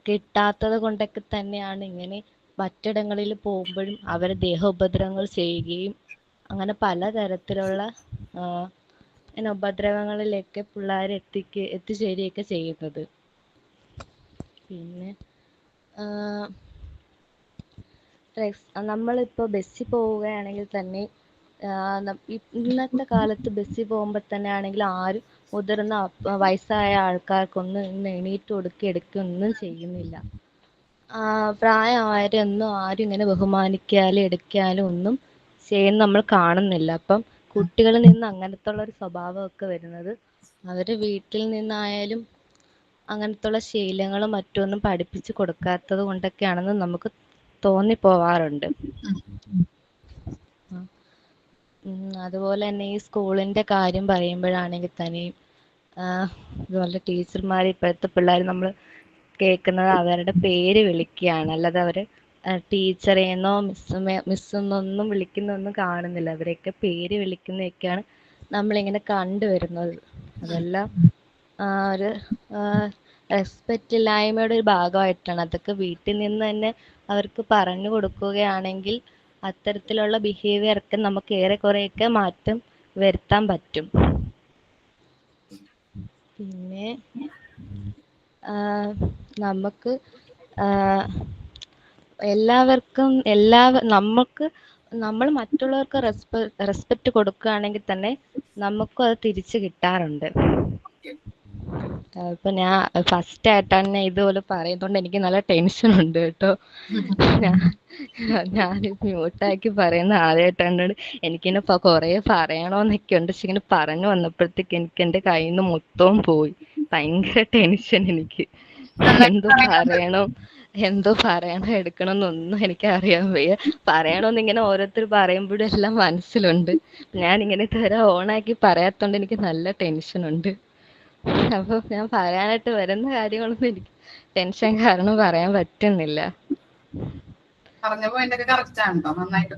കിട്ടാത്തത് കൊണ്ടൊക്കെ തന്നെയാണ് ഇങ്ങനെ മറ്റിടങ്ങളിൽ പോകുമ്പോഴും അവർ ദേഹോപദ്രവങ്ങൾ ചെയ്യുകയും അങ്ങനെ പലതരത്തിലുള്ള ഉപദ്രവങ്ങളിലൊക്കെ പിള്ളേർ എത്തിച്ചേരുകയൊക്കെ ചെയ്യുന്നത്. പിന്നെ നമ്മളിപ്പോൾ ബസ്സിൽ പോവുകയാണെങ്കിൽ തന്നെ ഇന്നത്തെ കാലത്ത് ബസ്സിൽ പോകുമ്പോൾ തന്നെ ആണെങ്കിൽ ആരും മുതിർന്ന വയസ്സായ ആൾക്കാർക്കൊന്നും എണീറ്റ് എടുക്കുകയൊന്നും ചെയ്യുന്നില്ല. പ്രായമായവരൊന്നും ആരും ഇങ്ങനെ ബഹുമാനിക്കാനും എടുക്കാനും ഒന്നും ചെയ്യുന്ന നമ്മൾ കാണുന്നില്ല. അപ്പം കുട്ടികളിൽ നിന്ന് അങ്ങനത്തുള്ള ഒരു സ്വഭാവമൊക്കെ വരുന്നത് അവർ വീട്ടിൽ നിന്നായാലും അങ്ങനത്തുള്ള ശീലങ്ങളും മറ്റൊന്നും പഠിപ്പിച്ച് കൊടുക്കാത്തത് കൊണ്ടൊക്കെയാണെന്ന് നമുക്ക് തോന്നിപ്പോവാറുണ്ട്. അതുപോലെ തന്നെ ഈ സ്കൂളിൻ്റെ കാര്യം പറയുമ്പോഴാണെങ്കിൽ തന്നെയും ഇതുപോലെ ടീച്ചർമാർ ഇപ്പോഴത്തെ പിള്ളേർ നമ്മൾ കേൾക്കുന്നത് അവരുടെ പേര് വിളിക്കുകയാണ്. അല്ലാതെ അവര് ടീച്ചറേന്നോ മിസ്സെന്നൊന്നും വിളിക്കുന്നൊന്നും കാണുന്നില്ല. അവരെയൊക്കെ പേര് വിളിക്കുന്നതൊക്കെയാണ് നമ്മളിങ്ങനെ കണ്ടുവരുന്നത്. അതെല്ലാം ഒരു റെസ്പെക്റ്റ് ഇല്ലായ്മയുടെ ഒരു ഭാഗമായിട്ടാണ്. അതൊക്കെ വീട്ടിൽ നിന്ന് തന്നെ അവർക്ക് പറഞ്ഞു കൊടുക്കുകയാണെങ്കിൽ അത്തരത്തിലുള്ള ബിഹേവിയർ ഒക്കെ നമുക്ക് ഏറെക്കുറെയൊക്കെ മാറ്റം വരുത്താൻ പറ്റും. പിന്നെ നമുക്ക് എല്ലാവർക്കും നമ്മൾ മറ്റുള്ളവർക്ക് റെസ്പെക്റ്റ് കൊടുക്കുകയാണെങ്കിൽ തന്നെ നമുക്കും അത് തിരിച്ചു കിട്ടാറുണ്ട്. ഇപ്പൊ ഞാൻ ഫസ്റ്റ് ആയിട്ടാണ് ഞാൻ ഇതുപോലെ പറയുന്നതുകൊണ്ട് എനിക്ക് നല്ല ടെൻഷൻ ഉണ്ട് കേട്ടോ. ഞാൻ മ്യൂട്ടാക്കി പറയുന്ന ആദ്യമായിട്ടാണ്. എനിക്കിങ്ങനെ കുറെ പറയണോന്നൊക്കെ ഉണ്ട്. പക്ഷെ ഇങ്ങനെ പറഞ്ഞു വന്നപ്പോഴത്തേക്ക് എനിക്ക് എൻ്റെ കയ്യിൽ നിന്ന് മൊത്തവും പോയി. ഭയങ്കര ടെൻഷൻ എനിക്ക്. എന്തോ പറയണോ എടുക്കണം എന്നൊന്നും എനിക്ക് അറിയാൻ വയ്യ. പറയണോന്ന് ഇങ്ങനെ ഓരോരുത്തർ പറയുമ്പോഴും എല്ലാം മനസ്സിലുണ്ട്. ഞാൻ ഇങ്ങനെ ഇതുവരെ ഓണാക്കി പറയാത്തോണ്ട് എനിക്ക് നല്ല ടെൻഷൻ ഉണ്ട്. അപ്പൊ ഞാൻ പറയാനായിട്ട് വരുന്ന കാര്യങ്ങളൊന്നും എനിക്ക് ടെൻഷൻ കാരണം പറയാൻ പറ്റുന്നില്ല. പറഞ്ഞ പോയിന്റ് ഒക്കെ കറക്റ്റ് ആണ് ട്ടോ. നന്നായിട്ട്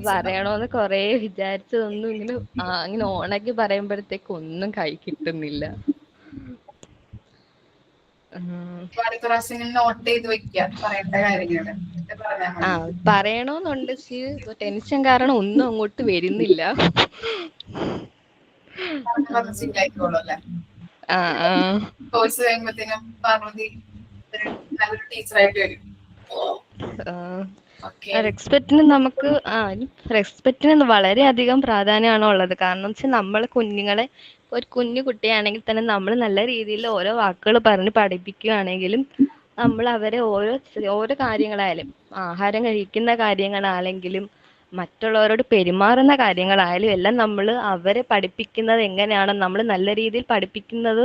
പറയണോന്ന് കൊറേ വിചാരിച്ചതൊന്നും ഇങ്ങനെ ഓണാക്കി പറയുമ്പോഴത്തേക്ക് ഒന്നും കൈ കിട്ടുന്നില്ല. അടുത്ത പ്രാവശ്യം നോട്ട് ചെയ്ത് വെക്കുക പറയേണ്ട കാര്യങ്ങള്. പറയണോന്നുണ്ട്. ടെൻഷൻ കാരണം ഒന്നും അങ്ങോട്ട് വരുന്നില്ല. കോഴ്സ് കഴിയുമ്പോഴത്തേനും പാർവതി നല്ലൊരു ടീച്ചറായിട്ട് വരും. റെസ്പെക്റ്റിന് വളരെയധികം പ്രാധാന്യമാണ് ഉള്ളത്. കാരണം വെച്ചാൽ നമ്മൾ കുഞ്ഞുങ്ങളെ, ഒരു കുഞ്ഞു കുട്ടിയാണെങ്കിൽ തന്നെ നമ്മൾ നല്ല രീതിയിൽ ഓരോ വാക്കുകൾ പറഞ്ഞ് പഠിപ്പിക്കുകയാണെങ്കിലും നമ്മൾ അവരെ ഓരോ കാര്യങ്ങളായാലും, ആഹാരം കഴിക്കുന്ന കാര്യങ്ങളാണെങ്കിലും മറ്റുള്ളവരോട് പെരുമാറുന്ന കാര്യങ്ങളായാലും എല്ലാം നമ്മൾ അവരെ പഠിപ്പിക്കുന്നത് എങ്ങനെയാണോ, നമ്മൾ നല്ല രീതിയിൽ പഠിപ്പിക്കുന്നത്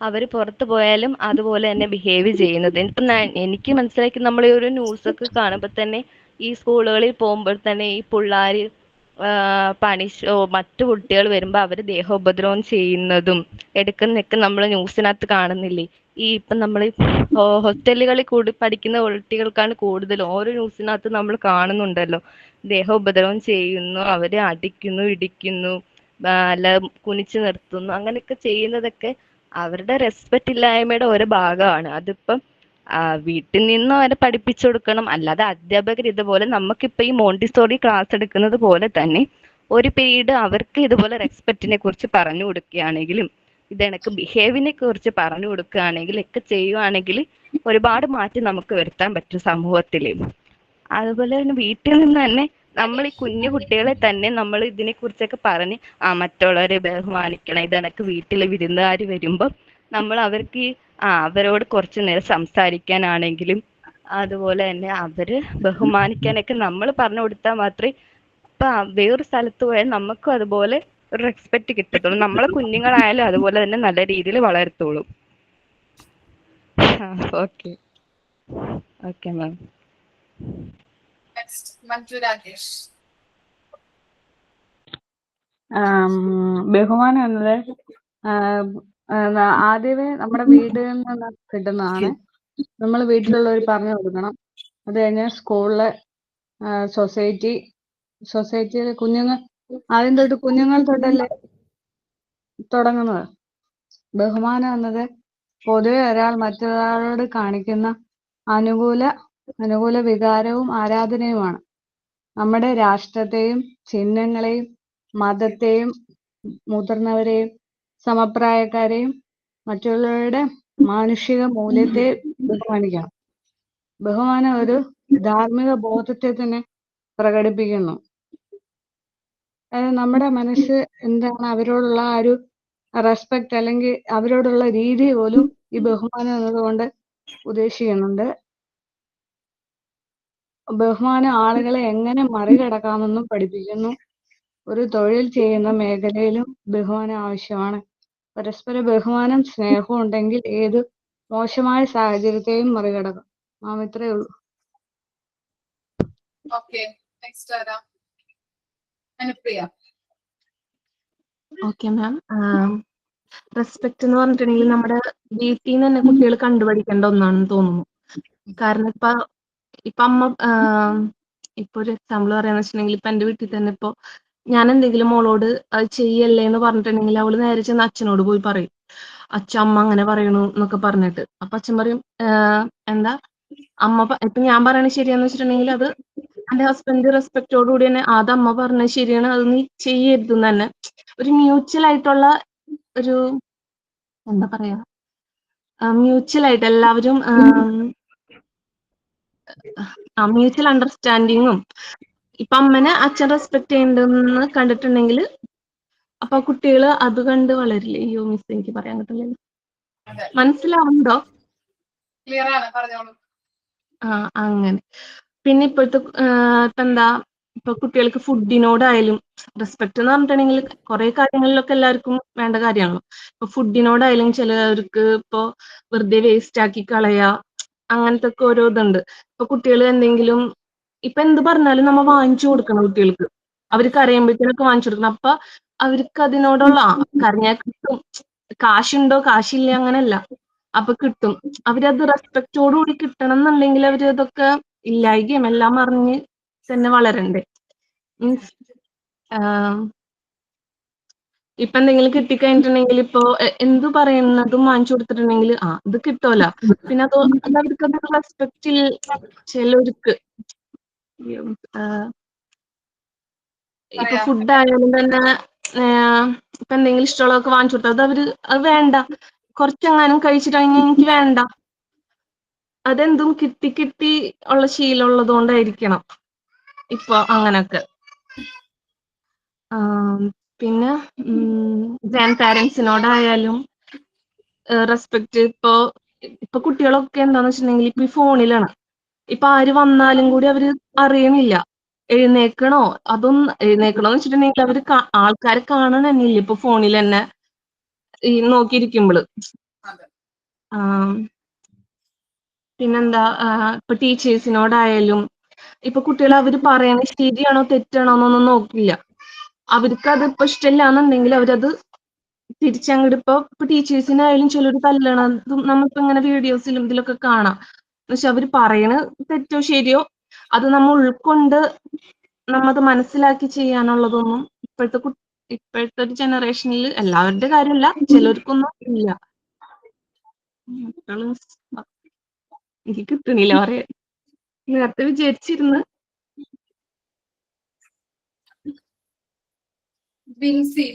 അവർ പുറത്തു പോയാലും അതുപോലെ തന്നെ ബിഹേവ് ചെയ്യുന്നത്. ഇപ്പം എനിക്ക് മനസ്സിലാക്കി, നമ്മൾ ഈ ഒരു ന്യൂസൊക്കെ കാണുമ്പോൾ തന്നെ ഈ സ്കൂളുകളിൽ പോകുമ്പോൾ തന്നെ ഈ പിള്ളേർ മറ്റു കുട്ടികൾ വരുമ്പോൾ അവർ ദേഹോപദ്രവം ചെയ്യുന്നതും എടുക്കുന്നതൊക്കെ നമ്മൾ ന്യൂസിനകത്ത് കാണുന്നില്ലേ? ഇപ്പം നമ്മൾ ഹോസ്റ്റലുകളിൽ കൂടി പഠിക്കുന്ന കുട്ടികൾക്കാണ് കൂടുതലും ഓരോ ന്യൂസിനകത്ത് നമ്മൾ കാണുന്നുണ്ടല്ലോ. ദേഹോപദ്രവം ചെയ്യുന്നു, അവരെ അടിക്കുന്നു, ഇടിക്കുന്നു, അല്ല കുനിച്ചു നിർത്തുന്നു, അങ്ങനെയൊക്കെ ചെയ്യുന്നതൊക്കെ അവരുടെ റെസ്പെക്റ്റ് ഇല്ലായ്മയുടെ ഒരു ഭാഗമാണ്. അതിപ്പം വീട്ടിൽ നിന്നും അവരെ പഠിപ്പിച്ചു കൊടുക്കണം. അല്ലാതെ അധ്യാപകർ ഇതുപോലെ നമുക്കിപ്പോ ഈ മോണ്ടിസോറി ക്ലാസ് എടുക്കുന്നത് പോലെ തന്നെ ഒരു പീരീഡ് അവർക്ക് ഇതുപോലെ റെസ്പെക്റ്റിനെ കുറിച്ച് പറഞ്ഞു കൊടുക്കുകയാണെങ്കിലും ഇതെനക്ക് ബിഹേവിയറിനെ കുറിച്ച് പറഞ്ഞു കൊടുക്കുകയാണെങ്കിൽ ഒക്കെ ചെയ്യുവാണെങ്കിൽ ഒരുപാട് മാറ്റം നമുക്ക് വരുത്താൻ പറ്റും സമൂഹത്തിൽ. അതുപോലെ തന്നെ വീട്ടിൽ നിന്ന് തന്നെ നമ്മൾ ഈ കുഞ്ഞു കുട്ടികളെ തന്നെ നമ്മൾ ഇതിനെ കുറിച്ചൊക്കെ പറഞ്ഞ് മറ്റുള്ളവരെ ബഹുമാനിക്കണം. ഇതെനക്ക് വീട്ടിലെ വിരുന്നുകാർ വരുമ്പോൾ നമ്മൾ അവർക്ക് അവരോട് കുറച്ചു നേരം സംസാരിക്കാനാണെങ്കിലും അതുപോലെ തന്നെ അവര് ബഹുമാനിക്കാനൊക്കെ നമ്മൾ പറഞ്ഞു കൊടുത്താൽ മാത്രമേ ഇപ്പൊ വേറൊരു സ്ഥലത്ത് പോയാൽ നമുക്കും അതുപോലെ ഒരു റെസ്പെക്ട് കിട്ടത്തുള്ളൂ. നമ്മളെ കുഞ്ഞുങ്ങളായാലും അതുപോലെ തന്നെ നല്ല രീതിയിൽ വളരത്തുള്ളൂ. Okay okay ma'am. Manju Rajesh. ബഹുമാനം എന്നത് ആദ്യമേ നമ്മുടെ വീട്ടിൽ നിന്ന് കിട്ടുന്നതാണ്. നമ്മൾ വീട്ടിലുള്ളവർ പറഞ്ഞു കൊടുക്കണം. അത് കഴിഞ്ഞാൽ സ്കൂളില്, സൊസൈറ്റിയിൽ ആദ്യം തൊട്ട് കുഞ്ഞുങ്ങൾ തൊട്ടല്ലേ തുടങ്ങുന്നത്. ബഹുമാനം എന്നത് പൊതുവെ ഒരാൾ മറ്റൊരാളോട് കാണിക്കുന്ന അനുകൂല വികാരവും ആരാധനയുമാണ്. നമ്മുടെ രാഷ്ട്രത്തെയും ചിഹ്നങ്ങളെയും മതത്തെയും മുതിർന്നവരെയും സമപ്രായക്കാരെയും മറ്റുള്ളവരുടെ മാനുഷിക മൂല്യത്തെ ബഹുമാനിക്കണം. ബഹുമാനം ഒരു ധാർമ്മിക ബോധത്തെ തന്നെ പ്രകടിപ്പിക്കുന്നു. നമ്മുടെ മനസ്സ് എന്താണ് അവരോടുള്ള ആ ഒരു റെസ്പെക്ട് അല്ലെങ്കിൽ അവരോടുള്ള രീതി പോലും ഈ ബഹുമാനം എന്നതുകൊണ്ട് ഉദ്ദേശിക്കുന്നുണ്ട്. ബഹുമാനം ആളുകളെ എങ്ങനെ മറികടക്കാമെന്നും പഠിപ്പിക്കുന്നു. ഒരു തൊഴിൽ ചെയ്യുന്ന മേഖലയിലും ബഹുമാനം ആവശ്യമാണ്. പരസ്പര ബഹുമാനം, സ്നേഹവും ഉണ്ടെങ്കിൽ ഏത് മോശമായ സാഹചര്യത്തെയും മറികടക്കാം. ഇത്രയേ ഉള്ളൂ. Okay, ma'am. റെസ്പെക്ട് എന്ന് പറഞ്ഞിട്ടുണ്ടെങ്കിൽ നമ്മുടെ വീട്ടിൽ നിന്ന് തന്നെ കുട്ടികൾ കണ്ടുപഠിക്കേണ്ട ഒന്നാണെന്ന് തോന്നുന്നു. കാരണം ഇപ്പൊ അമ്മ ഇപ്പൊ ഒരു എക്സാമ്പിൾ പറയാന്ന് വെച്ചിട്ടുണ്ടെങ്കിൽ ഇപ്പൊ എന്റെ വീട്ടിൽ തന്നെ ഇപ്പൊ ഞാൻ എന്തെങ്കിലും മോളോട് അത് ചെയ്യല്ലേ എന്ന് പറഞ്ഞിട്ടുണ്ടെങ്കിൽ അവള് നേരെ ചെന്ന് അച്ഛനോട് പോയി പറയും, അച്ഛൻ അമ്മ അങ്ങനെ പറയണു എന്നൊക്കെ പറഞ്ഞിട്ട്. അപ്പൊ അച്ഛൻ പറയും എന്താ ഇപ്പൊ ഞാൻ പറയണത് ശരിയാന്ന് വെച്ചിട്ടുണ്ടെങ്കിൽ അത് എന്റെ ഹസ്ബൻഡ് റെസ്പെക്റ്റോട് കൂടി തന്നെ അത് അമ്മ പറഞ്ഞത് ശരിയാണ്, അത് നീ ചെയ്യരുത് തന്നെ ഒരു മ്യൂച്വൽ ആയിട്ടുള്ള ഒരു എന്താ പറയാ മ്യൂച്വൽ ആയിട്ട് എല്ലാവരും മ്യൂച്വൽ അണ്ടർസ്റ്റാൻഡിങ്ങും ഇപ്പൊ അമ്മനെ അച്ഛൻ റെസ്പെക്ട് ചെയ്യണ്ടെന്ന് കണ്ടിട്ടുണ്ടെങ്കിൽ അപ്പൊ കുട്ടികൾ അത് കണ്ട് വളരില്ലേ. അയ്യോ മിസ് എനിക്ക് പറയാൻ കിട്ടില്ലല്ലോ, മനസ്സിലാവുന്നുണ്ടോ? ക്ലിയർ ആണ്, പറഞ്ഞോളൂ. അങ്ങനെ. പിന്നെ ഇപ്പോഴത്തെ ഇപ്പൊ കുട്ടികൾക്ക് ഫുഡിനോടായാലും റെസ്പെക്ട് എന്ന് പറഞ്ഞിട്ടുണ്ടെങ്കിൽ കുറെ കാര്യങ്ങളിലൊക്കെ എല്ലാവർക്കും വേണ്ട കാര്യമാണല്ലോ. ഇപ്പൊ ഫുഡിനോടായാലും ചിലവർക്ക് ഇപ്പൊ വെറുതെ വേസ്റ്റ് ആക്കി കളയാ, അങ്ങനത്തെ ഒക്കെ ഓരോ ഇതുണ്ട്. ഇപ്പൊ കുട്ടികൾ എന്തെങ്കിലും ഇപ്പൊ എന്ത് പറഞ്ഞാലും നമ്മ വാങ്ങിച്ചു കൊടുക്കണം കുട്ടികൾക്ക്. അവർ കരയുമ്പോഴത്തേനൊക്കെ വാങ്ങിച്ചു കൊടുക്കണം. അപ്പൊ അവർക്ക് അതിനോടുള്ള കരഞ്ഞാൽ കിട്ടും, കാശുണ്ടോ കാശില്ല അങ്ങനെയല്ല, അപ്പൊ കിട്ടും. അവരത് റെസ്പെക്റ്റോടുകൂടി കിട്ടണം എന്നുണ്ടെങ്കിൽ അവര് അതൊക്കെ ഇല്ലായികയും എല്ലാം അറിഞ്ഞ് തന്നെ വളരണ്ടേ. മീൻസ് ഇപ്പൊ എന്തെങ്കിലും കിട്ടിക്കഴിഞ്ഞിട്ടുണ്ടെങ്കിൽ ഇപ്പൊ എന്തു പറയുന്നതും വാങ്ങിച്ചു കൊടുത്തിട്ടുണ്ടെങ്കിൽ ഇത് കിട്ടുമല്ലോ, പിന്നെ അത് അവർക്ക് അത് റെസ്പെക്റ്റ് ചിലർക്ക്. ഇപ്പൊ ഫുഡ് ആയാലും തന്നെ ഇപ്പൊ എന്തെങ്കിലും ഇഷ്ടമുള്ളതൊക്കെ വാങ്ങിച്ചു കൊടുത്താൽ അത് വേണ്ട, കുറച്ചെങ്ങാനും കഴിച്ചിട്ട് കഴിഞ്ഞാൽ എനിക്ക് വേണ്ട, അതെന്തും കിട്ടി കിട്ടി ഉള്ള ശീലമുള്ളത് കൊണ്ടായിരിക്കണം ഇപ്പൊ അങ്ങനൊക്കെ. പിന്നെ ഗ്രാൻഡ് പാരൻസിനോടായാലും റെസ്പെക്ട്. ഇപ്പൊ കുട്ടികളൊക്കെ എന്താന്ന് വെച്ചിട്ടുണ്ടെങ്കിൽ ഇപ്പൊ ഈ ഫോണിലാണ്. ഇപ്പൊ ആര് വന്നാലും കൂടി അവര് അറിയണില്ല എഴുന്നേക്കണോ, എഴുന്നേക്കണോന്ന് വെച്ചിട്ടുണ്ടെങ്കിൽ അവര് ആൾക്കാരെ കാണണില്ല ഇപ്പൊ ഫോണിൽ തന്നെ ഈ നോക്കിയിരിക്കുമ്പോള്. പിന്നെന്താ ഇപ്പൊ ടീച്ചേഴ്സിനോടായാലും ഇപ്പൊ കുട്ടികൾ അവര് പറയണത് ശരിയാണോ തെറ്റാണോ എന്നൊന്നും നോക്കില്ല. അവർക്ക് അത് ഇപ്പൊ ഇഷ്ടമില്ലാന്നുണ്ടെങ്കിൽ അവരത് തിരിച്ചങ്ങോട്ട് ഇപ്പൊ ടീച്ചേഴ്സിനായാലും ചിലർ തല്ലണതും നമ്മളിപ്പോ ഇങ്ങനെ വീഡിയോസിലും ഇതിലൊക്കെ കാണാം. പക്ഷെ അവര് പറയണ തെറ്റോ ശരിയോ അത് നമ്മ ഉൾക്കൊണ്ട് നമ്മത് മനസ്സിലാക്കി ചെയ്യാനുള്ളതൊന്നും ഇപ്പോഴത്തെ ഒരു ജനറേഷനിൽ എല്ലാവരുടെ കാര്യമല്ല, ചിലർക്കൊന്നും ഇല്ല. എനിക്ക് കിട്ടണില്ല പറയാൻ, നേരത്തെ വിചാരിച്ചിരുന്ന്. Binsy,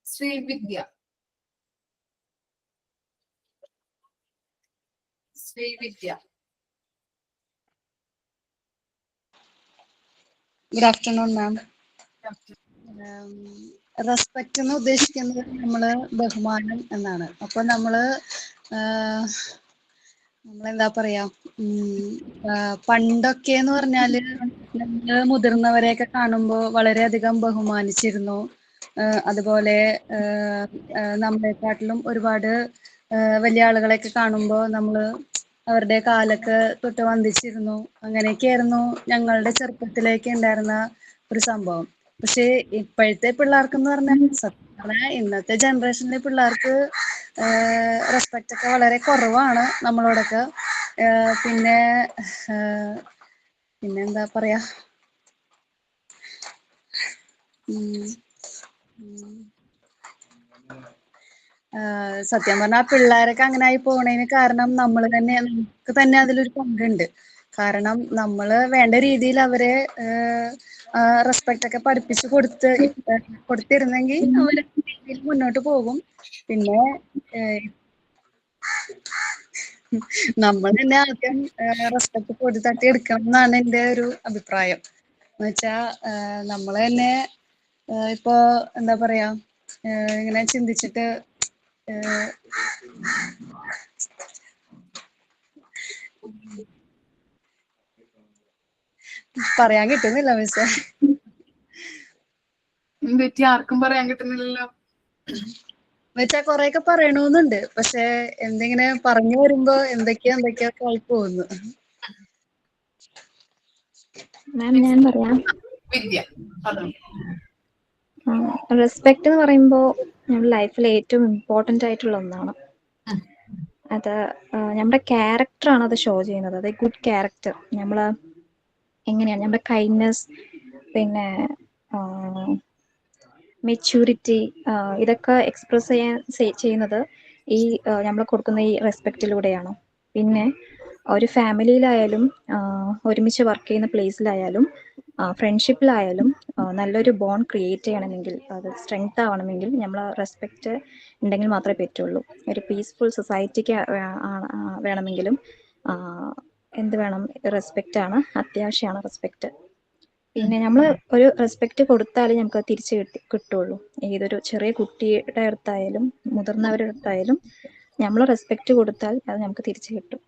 Sreevidya, good afternoon ma'am. Respect എന്ന് ഉദ്ദേശിക്കുന്നത് നമ്മള് ബഹുമാനം എന്നാണ്. അപ്പൊ നമ്മളെന്താ പറയാ, പണ്ടൊക്കെ എന്ന് പറഞ്ഞാല് നമ്മള് മുതിർന്നവരെയൊക്കെ കാണുമ്പോ വളരെയധികം ബഹുമാനിച്ചിരുന്നു. അതുപോലെ നമ്മളെക്കാട്ടിലും ഒരുപാട് വലിയ ആളുകളെയൊക്കെ കാണുമ്പോ നമ്മള് അവരുടെ കാലൊക്കെ തൊട്ട് വന്ദിച്ചിരുന്നു. അങ്ങനെയൊക്കെയായിരുന്നു ഞങ്ങളുടെ ചെറുപ്പത്തിലേക്ക് ഉണ്ടായിരുന്ന ഒരു സംഭവം. പക്ഷെ ഇപ്പോഴത്തെ പിള്ളേർക്കെന്ന് പറഞ്ഞാൽ ഇന്നത്തെ ജനറേഷനിലെ പിള്ളേർക്ക് റെസ്പെക്റ്റ് ഒക്കെ വളരെ കുറവാണ് നമ്മളോടൊക്കെ. പിന്നെന്താ പറയാ, സത്യം പറഞ്ഞാൽ പിള്ളേരൊക്കെ അങ്ങനെ ആയി പോണതിന് കാരണം നമുക്ക് തന്നെ അതിലൊരു പങ്കുണ്ട്. കാരണം നമ്മള് വേണ്ട രീതിയിൽ അവരെ റെസ്പെക്റ്റ് ഒക്കെ പഠിപ്പിച്ചു കൊടുത്തിരുന്നെങ്കിൽ അവര് രീതിയിൽ മുന്നോട്ട് പോകും. പിന്നെ നമ്മൾ തന്നെ ആദ്യം റെസ്പെക്ട് തട്ടിയെടുക്കണം എന്നാണ് എൻ്റെ ഒരു അഭിപ്രായം. എന്ന് വെച്ചാ നമ്മള് തന്നെ ഇപ്പൊ എന്താ പറയാ, ഇങ്ങനെ ചിന്തിച്ചിട്ട് പറയാൻ കിട്ടുന്നില്ല മിസ്സേ. എന്തെറ്റി ആർക്കും പറയാൻ കിട്ടുന്നില്ലല്ലോ. എന്നുവെച്ചാ കൊറേയൊക്കെ പറയണമെന്നുണ്ട്, പക്ഷെ എന്തെങ്കിലും പറഞ്ഞു വരുമ്പോ എന്തൊക്കെയോ ആയി പോകുന്നു. മാം ഞാൻ പറയാം. വിദ്യ പറഞ്ഞു. റെസ്പെക്ട് എന്ന് പറയുമ്പോൾ നമ്മുടെ ലൈഫിൽ ഏറ്റവും ഇമ്പോർട്ടൻ്റ് ആയിട്ടുള്ള ഒന്നാണ്. അത് നമ്മുടെ ക്യാരക്ടറാണ് അത് ഷോ ചെയ്യുന്നത്. അത് ഗുഡ് ക്യാരക്ടർ. നമ്മൾ എങ്ങനെയാണ് നമ്മുടെ കൈൻഡ്നെസ്, പിന്നെ മെച്യൂരിറ്റി, ഇതൊക്കെ എക്സ്പ്രസ് ചെയ്യുന്നത് ഈ നമ്മൾ കൊടുക്കുന്ന ഈ റെസ്പെക്റ്റിലൂടെയാണ്. പിന്നെ ഒരു ഫാമിലിയിലായാലും ഒരുമിച്ച് വർക്ക് ചെയ്യുന്ന പ്ലേസിലായാലും ഫ്രണ്ട്ഷിപ്പിലായാലും നല്ലൊരു ബോണ്ട് ക്രിയേറ്റ് ചെയ്യണമെങ്കിൽ, അത് സ്ട്രെങ്ത് ആവണമെങ്കിൽ നമ്മൾ റെസ്പെക്റ്റ് ഉണ്ടെങ്കിൽ മാത്രമേ പറ്റുള്ളൂ. ഒരു പീസ്ഫുൾ സൊസൈറ്റിക്ക് വേണമെങ്കിലും എന്ത് വേണം? റെസ്പെക്റ്റ് ആണ്, അത്യാവശ്യമാണ് റെസ്പെക്റ്റ്. പിന്നെ നമ്മൾ ഒരു റെസ്പെക്റ്റ് കൊടുത്താലേ നമുക്ക് തിരിച്ച് കിട്ടുള്ളൂ. ഏതൊരു ചെറിയ കുട്ടിയുടെ അടുത്തായാലും മുതിർന്നവരുടെ അടുത്തായാലും നമ്മൾ റെസ്പെക്റ്റ് കൊടുത്താൽ അത് നമുക്ക് തിരിച്ച് കിട്ടും.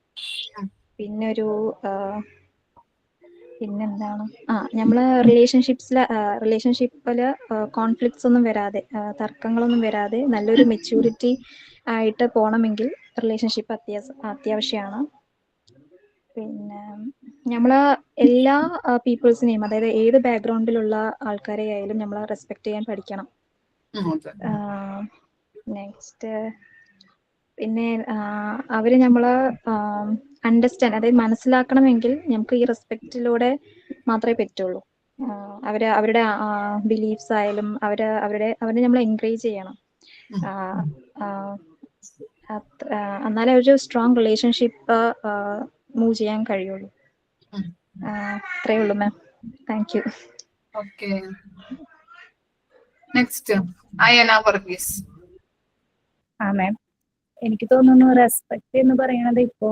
പിന്നെ പിന്നെന്താണ്, നമ്മൾ റിലേഷൻഷിപ്പിൽ കോൺഫ്ലിക്ട്സ് ഒന്നും വരാതെ, തർക്കങ്ങളൊന്നും വരാതെ നല്ലൊരു മെച്യൂരിറ്റി ആയിട്ട് പോകണമെങ്കിൽ റിലേഷൻഷിപ്പ് അത്യാവശ്യമാണ്. പിന്നെ നമ്മൾ എല്ലാ പീപ്പിൾസിനെയും, അതായത് ഏത് ബാക്ക്ഗ്രൗണ്ടിലുള്ള ആൾക്കാരെ ആയാലും നമ്മൾ റെസ്പെക്ട് ചെയ്യാൻ പഠിക്കണം. നെക്സ്റ്റ് പിന്നെ അവര് നമ്മളെ അണ്ടർസ്റ്റാൻഡ്, അതായത് മനസ്സിലാക്കണമെങ്കിൽ നമുക്ക് ഈ റെസ്പെക്റ്റിലൂടെ മാത്രമേ പറ്റുള്ളൂ. അവരുടെ ബിലീഫ്സ് ആയാലും അവരെ നമ്മൾ എൻകറേജ് ചെയ്യണം. എന്നാലേ ഒരു സ്ട്രോങ് റിലേഷൻഷിപ്പ് മൂവ് ചെയ്യാൻ കഴിയുള്ളൂ. അത്രയേ ഉള്ളൂ ma'am. Thank you. Okay, next Ayana Varghese. Ma'am, എനിക്ക് തോന്നുന്നു റെസ്പെക്ട് എന്ന് പറയുന്നത് ഇപ്പോ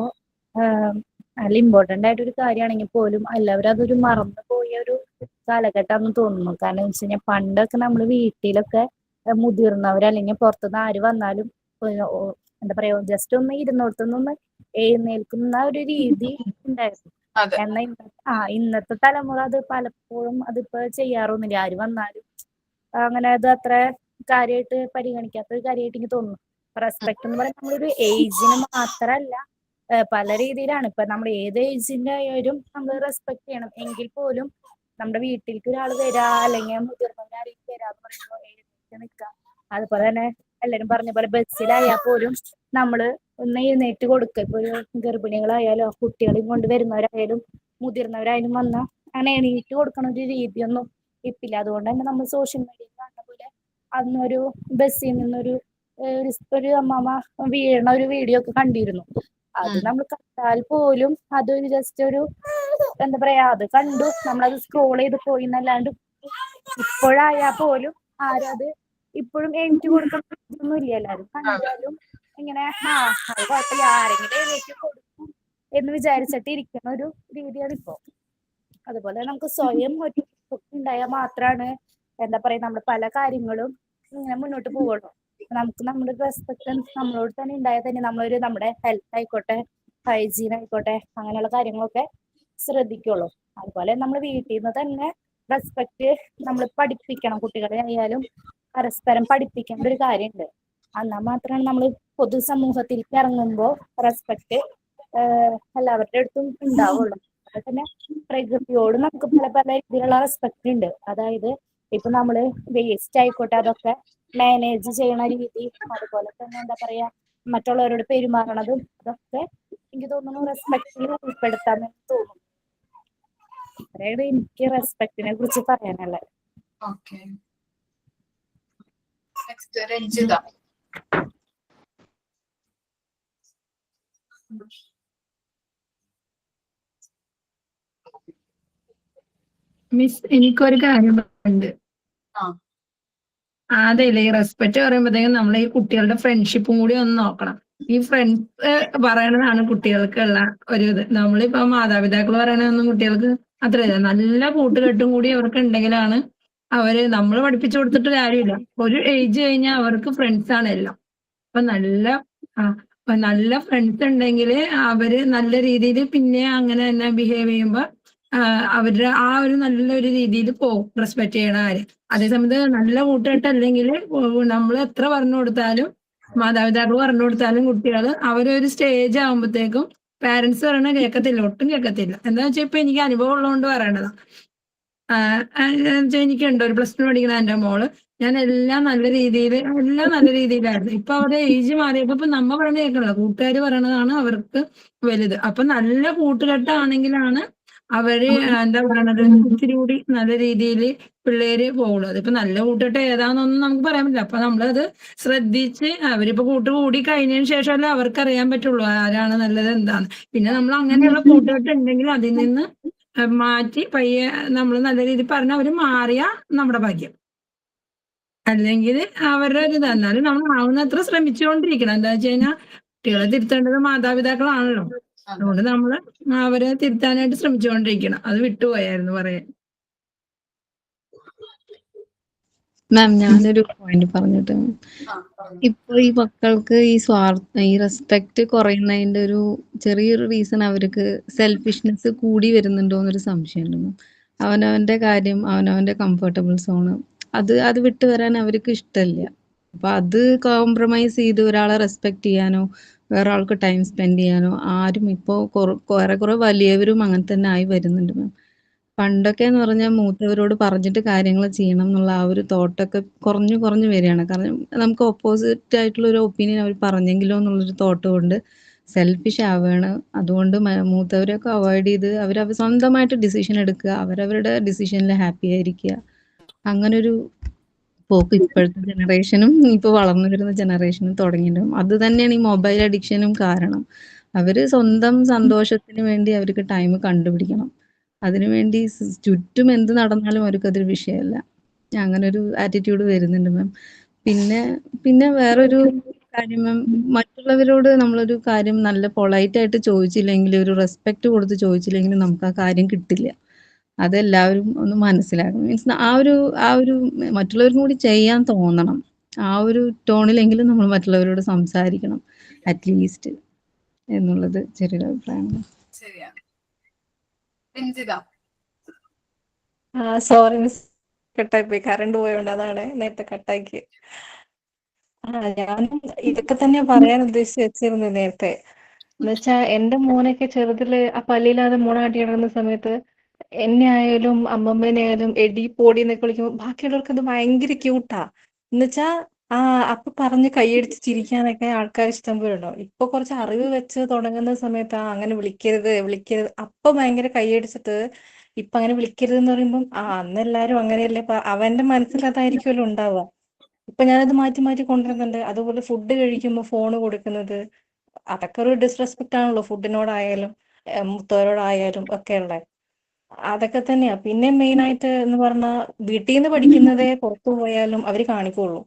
നല്ല ഇമ്പോർട്ടന്റ് ആയിട്ടൊരു കാര്യമാണെങ്കിൽ പോലും എല്ലാവരും അതൊരു മറന്നു പോയ ഒരു കാലഘട്ടമാണെന്ന് തോന്നുന്നു. കാരണം എന്ന് വെച്ച് കഴിഞ്ഞാൽ പണ്ടൊക്കെ നമ്മൾ വീട്ടിലൊക്കെ മുതിർന്നവർ അല്ലെങ്കിൽ പുറത്തുനിന്ന് ആര് വന്നാലും എന്താ പറയാ, ജസ്റ്റ് ഒന്ന് ഇരുന്നോടത്തുനിന്ന് എഴുന്നേൽക്കുന്ന ഒരു രീതി ഉണ്ടായിരുന്നു. എന്നാൽ ഇന്നത്തെ തലമുറ അത് പലപ്പോഴും അതിപ്പോ ചെയ്യാറൊന്നുമില്ല. ആര് വന്നാലും അങ്ങനെ അത് അത്ര കാര്യമായിട്ട് പരിഗണിക്കാത്ത ഒരു കാര്യമായിട്ട് എനിക്ക് തോന്നുന്നു. റെസ്പെക്ട് എന്ന് പറയുന്നത് നമ്മളൊരു ഏജിന് മാത്രമല്ല, പല രീതിയിലാണ്. ഇപ്പൊ നമ്മൾ ഏത് ഏജിന്റെ ആയാലും നമ്മൾ റെസ്പെക്ട് ചെയ്യണം. എങ്കിൽ പോലും നമ്മുടെ വീട്ടിലേക്ക് ഒരാൾ വരാ, അല്ലെങ്കിൽ മുതിർന്നവരാരെങ്കിലും വരാന്ന് പറയുമ്പോൾ എഴുന്നേറ്റ് നിൽക്കുക. അതുപോലെ തന്നെ എല്ലാവരും പറഞ്ഞ പോലെ ബസ്സിലായാൽ പോലും നമ്മള് ഒന്ന് എഴുന്നേറ്റ് കൊടുക്കുക. ഇപ്പൊ ഒരു ഗർഭിണികളായാലും കുട്ടികളെയും കൊണ്ട് വരുന്നവരായാലും മുതിർന്നവരായാലും വന്നാൽ അങ്ങനെ എണീറ്റ് കൊടുക്കണ ഒരു രീതിയൊന്നും ഇപ്പില്ല. അതുകൊണ്ട് തന്നെ നമ്മൾ സോഷ്യൽ മീഡിയയിൽ കാണുന്ന പോലെ അന്നൊരു ബസ്സിൽ നിന്നൊരു അമ്മാമ വീണ ഒരു വീഡിയോ ഒക്കെ കണ്ടിരുന്നു. അത് നമ്മൾ കണ്ടാൽ പോലും അതൊരു ജസ്റ്റ് ഒരു എന്താ പറയാ, അത് കണ്ടു നമ്മളത് സ്ക്രോൾ ചെയ്ത് പോയി എന്നല്ലാണ്ട് ഇപ്പോഴായാൽ പോലും ആരും അത് ഇപ്പോഴും എണീറ്റ് കൊടുക്കണമൊന്നും ഇല്ല. എല്ലാവരും കണ്ടാലും ഇങ്ങനെ അത് കുഴപ്പമില്ല, ആരെങ്കിലും എണീറ്റ് കൊടുക്കും എന്ന് വിചാരിച്ചിട്ട് ഇരിക്കുന്ന ഒരു രീതിയാണ് ഇപ്പോ. അതുപോലെ നമുക്ക് സ്വയം ഒരു ഉണ്ടായാൽ മാത്രമാണ് എന്താ പറയാ, നമ്മൾ പല കാര്യങ്ങളും ഇങ്ങനെ മുന്നോട്ട് പോവുള്ളൂ. നമുക്ക് നമ്മുടെ റെസ്പെക്ട് നമ്മളോട് തന്നെ ഉണ്ടായാൽ തന്നെ നമ്മുടെ ഹെൽത്ത് ആയിക്കോട്ടെ, ഹൈജീൻ ആയിക്കോട്ടെ, അങ്ങനെയുള്ള കാര്യങ്ങളൊക്കെ ശ്രദ്ധിക്കുള്ളൂ. അതുപോലെ നമ്മൾ വീട്ടിൽ നിന്ന് തന്നെ റെസ്പെക്ട് നമ്മൾ പഠിപ്പിക്കണം. കുട്ടികളെ ആയാലും പരസ്പരം പഠിപ്പിക്കേണ്ട ഒരു കാര്യമുണ്ട്. എന്നാൽ മാത്രമാണ് നമ്മൾ പൊതുസമൂഹത്തിലേക്ക് ഇറങ്ങുമ്പോൾ റെസ്പെക്ട് എല്ലാവരുടെ അടുത്തും ഉണ്ടാവുള്ളൂ. അതുപോലെ തന്നെ പ്രകൃതിയോട് നമുക്ക് പല പല രീതിയിലുള്ള റെസ്പെക്ട് ഉണ്ട്. അതായത് ഇപ്പൊ നമ്മള് വേസ്റ്റ് ആയിക്കോട്ടെ അതൊക്കെ മാനേജ് ചെയ്യണ രീതി, അതുപോലെ തന്നെ എന്താ പറയാ മറ്റുള്ളവരോട് പെരുമാറണതും അതൊക്കെ എനിക്ക് തോന്നുന്നു റെസ്പെക്റ്റിൽ ഉൾപ്പെടുത്താമെന്ന് തോന്നുന്നു. അതായത് എനിക്ക് റെസ്പെക്റ്റിനെ കുറിച്ച് പറയാനുള്ളത്. Okay, next Ranjitha. മിസ്, എനിക്കൊരു കാര്യം ഉണ്ട്. അതല്ലേ, ഈ റെസ്പെക്ട് പറയുമ്പോഴത്തേക്കും നമ്മൾ ഈ കുട്ടികളുടെ ഫ്രണ്ട്ഷിപ്പും കൂടി ഒന്ന് നോക്കണം. ഈ ഫ്രണ്ട്സ് പറയണതാണ് കുട്ടികൾക്കുള്ള ഒരു ഇത്. നമ്മളിപ്പോ മാതാപിതാക്കൾ പറയണതൊന്നും കുട്ടികൾക്ക് അത്രയില്ല. നല്ല കൂട്ടുകെട്ടും കൂടി അവർക്ക് ഉണ്ടെങ്കിലാണ് നമ്മൾ പഠിപ്പിച്ചു കൊടുത്തിട്ട് കാര്യമില്ല. ഒരു ഏജ് കഴിഞ്ഞാൽ അവർക്ക് ഫ്രണ്ട്സ് ആണ് എല്ലാം. അപ്പൊ നല്ല ഫ്രണ്ട്സ് ഉണ്ടെങ്കിൽ അവര് നല്ല രീതിയിൽ പിന്നെ അങ്ങനെ തന്നെ ബിഹേവ് ചെയ്യുമ്പോ അവരുടെ ഒരു നല്ലൊരു രീതിയിൽ പോകും റെസ്പെക്ട് ചെയ്യണ കാര്യം. അതേസമയത്ത് നല്ല കൂട്ടുകെട്ടല്ലെങ്കിൽ നമ്മൾ എത്ര പറഞ്ഞു കൊടുത്താലും, മാതാപിതാക്കൾ പറഞ്ഞു കൊടുത്താലും കുട്ടികൾ അവരൊരു സ്റ്റേജ് ആകുമ്പോഴത്തേക്കും പാരന്റ്സ് പറയണ കേൾക്കത്തില്ല, ഒട്ടും കേൾക്കത്തില്ല. എന്താ വെച്ചാൽ ഇപ്പൊ എനിക്ക് അനുഭവം ഉള്ളതുകൊണ്ട് പറയണതാ. എനിക്കുണ്ട് ഒരു +2 പഠിക്കുന്ന എന്റെ മോള്. ഞാൻ എല്ലാം നല്ല രീതിയിലായിരുന്നു. ഇപ്പൊ അവരുടെ ഏജ് മാറിയപ്പോ ഇപ്പൊ നമ്മ പറഞ്ഞ കേൾക്കണല്ലോ, കൂട്ടുകാർ പറയണതാണ് അവർക്ക് വലുത്. അപ്പൊ നല്ല കൂട്ടുകെട്ടാണെങ്കിലാണ് അവര് എന്താ പറയണത് ഇത്തിരി കൂടി നല്ല രീതിയിൽ പിള്ളേര് പോകുള്ളൂ. അതിപ്പോ നല്ല കൂട്ടുകെട്ട് ഏതാന്നൊന്നും നമുക്ക് പറയാൻ പറ്റില്ല. അപ്പൊ നമ്മളത് ശ്രദ്ധിച്ച് അവരിപ്പോ കൂടി കഴിഞ്ഞതിന് ശേഷമല്ലേ അവർക്ക് അറിയാൻ പറ്റുള്ളൂ ആരാണ് നല്ലത് എന്താണ്. പിന്നെ നമ്മൾ അങ്ങനെയുള്ള കൂട്ടുകെട്ട് ഉണ്ടെങ്കിൽ അതിൽ നിന്ന് മാറ്റി പയ്യെ നമ്മൾ നല്ല രീതിയിൽ പറഞ്ഞ അവര് മാറിയ നമ്മുടെ ഭാഗ്യം. അല്ലെങ്കിൽ അവരുടെ ഒരു ഇത്. എന്നാലും നമ്മൾ ആവുന്നത്ര ശ്രമിച്ചുകൊണ്ടിരിക്കണം. എന്താ വെച്ച് കഴിഞ്ഞാൽ കുട്ടികളെ തിരുത്തേണ്ടത് മാതാപിതാക്കളാണല്ലോ. അതുകൊണ്ട് നമ്മള് അവരെ തിരുത്താനായിട്ട് ശ്രമിച്ചുകൊണ്ടിരിക്കണം. അത് വിട്ടുപോയായിരുന്നു പറയാൻ. മാം ഞാനൊരു പോയിന്റ് പറഞ്ഞിട്ട്, ഇപ്പൊ ഈ മക്കൾക്ക് ഈ റെസ്പെക്ട് കുറയുന്നതിന്റെ ഒരു ചെറിയൊരു റീസൺ അവർക്ക് സെൽഫിഷ്നെസ് കൂടി വരുന്നുണ്ടോ എന്നൊരു സംശയമുണ്ട് മാം. അവനവന്റെ കാര്യം, അവനവന്റെ കംഫർട്ടബിൾ സോണ് അത് വിട്ടു വരാൻ അവർക്ക് ഇഷ്ടമില്ല. അപ്പൊ അത് കോംപ്രമൈസ് ചെയ്ത് ഒരാളെ റെസ്പെക്ട് ചെയ്യാനോ വേറെ ആൾക്ക് ടൈം സ്പെൻഡ് ചെയ്യാനോ ആരും ഇപ്പോ കുറെ വലിയവരും അങ്ങനെ തന്നെ ആയി വരുന്നുണ്ട് മാം. പണ്ടൊക്കെ എന്ന് പറഞ്ഞാൽ മൂത്തവരോട് പറഞ്ഞിട്ട് കാര്യങ്ങൾ ചെയ്യണം എന്നുള്ള ആ ഒരു തോട്ടൊക്കെ കുറഞ്ഞു വരികയാണ്. കാരണം നമുക്ക് ഓപ്പോസിറ്റ് ആയിട്ടുള്ള ഒരു ഒപ്പീനിയൻ അവർ പറഞ്ഞെങ്കിലോ എന്നുള്ളൊരു തോട്ട് കൊണ്ട് സെൽഫിഷ് ആവുകയാണ്. അതുകൊണ്ട് മൂത്തവരെയൊക്കെ അവോയ്ഡ് ചെയ്ത് അവർ സ്വന്തമായിട്ട് ഡിസിഷൻ എടുക്കുക, അവരവരുടെ ഡിസിഷനിൽ ഹാപ്പി ആയിരിക്കുക. അങ്ങനൊരു പോക്ക് ഇപ്പോഴത്തെ ജനറേഷനും ഇപ്പൊ വളർന്നു വരുന്ന ജനറേഷനും തുടങ്ങിയിട്ടുണ്ടാവും. അത് തന്നെയാണ് ഈ മൊബൈൽ അഡിക്ഷനും കാരണം. അവര് സ്വന്തം സന്തോഷത്തിന് വേണ്ടി അവർക്ക് ടൈം കണ്ടുപിടിക്കണം. അതിനുവേണ്ടി ചുറ്റും എന്ത് നടന്നാലും അവർക്കതൊരു വിഷയമല്ല. അങ്ങനെ ഒരു ആറ്റിറ്റ്യൂഡ് വരുന്നുണ്ട് മാം. പിന്നെ വേറൊരു കാര്യം മാം, മറ്റുള്ളവരോട് നമ്മളൊരു കാര്യം നല്ല പൊളൈറ്റ് ആയിട്ട് ചോദിച്ചില്ലെങ്കിൽ, ഒരു റെസ്പെക്ട് കൊടുത്ത് ചോദിച്ചില്ലെങ്കിൽ നമുക്ക് ആ കാര്യം കിട്ടില്ല. അതെല്ലാവരും ഒന്ന് മനസ്സിലാക്കണം. മീൻസ് ആ ഒരു മറ്റുള്ളവർക്കും കൂടി ചെയ്യാൻ തോന്നണം. ആ ഒരു ടോണിലെങ്കിലും നമ്മൾ മറ്റുള്ളവരോട് സംസാരിക്കണം അറ്റ്ലീസ്റ്റ് എന്നുള്ളത് ചെറിയൊരു അഭിപ്രായമാണ്. ശരിയാണ്. രഞ്ജിത. സോറി മിസ്, കട്ടായി പോയി. കറണ്ട് പോയോണ്ട് അതാണ് നേരത്തെ കട്ടാക്കി. ഞാൻ ഇതൊക്കെ തന്നെ പറയാൻ ഉദ്ദേശിച്ച് വെച്ചിരുന്നു നേരത്തെ. എന്നുവെച്ചാ എന്റെ മോനൊക്കെ ചെറുതില് ആ പല്ലില്ലാതെ മോണാട്ടി കിടക്കുന്ന സമയത്ത് എന്നെ ആയാലും അമ്മമ്മേനെ ആയാലും എടി പോടി എന്നൊക്കെ വിളിക്കുമ്പോൾ ബാക്കിയുള്ളവർക്ക് അത് ഭയങ്കര ക്യൂട്ടാ. എന്നുവെച്ചാ അപ്പൊ പറഞ്ഞ് കൈയടിച്ച് ചിരിക്കാനൊക്കെ ആൾക്കാർ ഇഷ്ടം പോലെ ഉണ്ടാവും. ഇപ്പൊ കുറച്ച് അറിവ് വെച്ച് തുടങ്ങുന്ന സമയത്ത് അങ്ങനെ വിളിക്കരുത് അപ്പൊ ഭയങ്കര കൈയടിച്ചിട്ട് ഇപ്പൊ അങ്ങനെ വിളിക്കരുത് എന്ന് പറയുമ്പോൾ അന്ന് എല്ലാരും അങ്ങനെയല്ലേ, അവന്റെ മനസ്സിൽ അതായിരിക്കുമല്ലോ ഉണ്ടാവുക. ഇപ്പൊ ഞാനത് മാറ്റി കൊണ്ടുവരുന്നുണ്ട്. അതുപോലെ ഫുഡ് കഴിക്കുമ്പോൾ ഫോണ് കൊടുക്കുന്നത്, അതൊക്കെ ഒരു ഡിസ്റെസ്പെക്ട് ആണല്ലോ ഫുഡിനോടായാലും മുത്തവരോടായാലും ഒക്കെ ഉള്ള. അതൊക്കെ തന്നെയാ. പിന്നെ മെയിൻ ആയിട്ട് എന്ന് പറഞ്ഞാൽ വീട്ടിൽ നിന്ന് പഠിക്കുന്നതേ പുറത്തു പോയാലും അവര് കാണിക്കുള്ളൂ.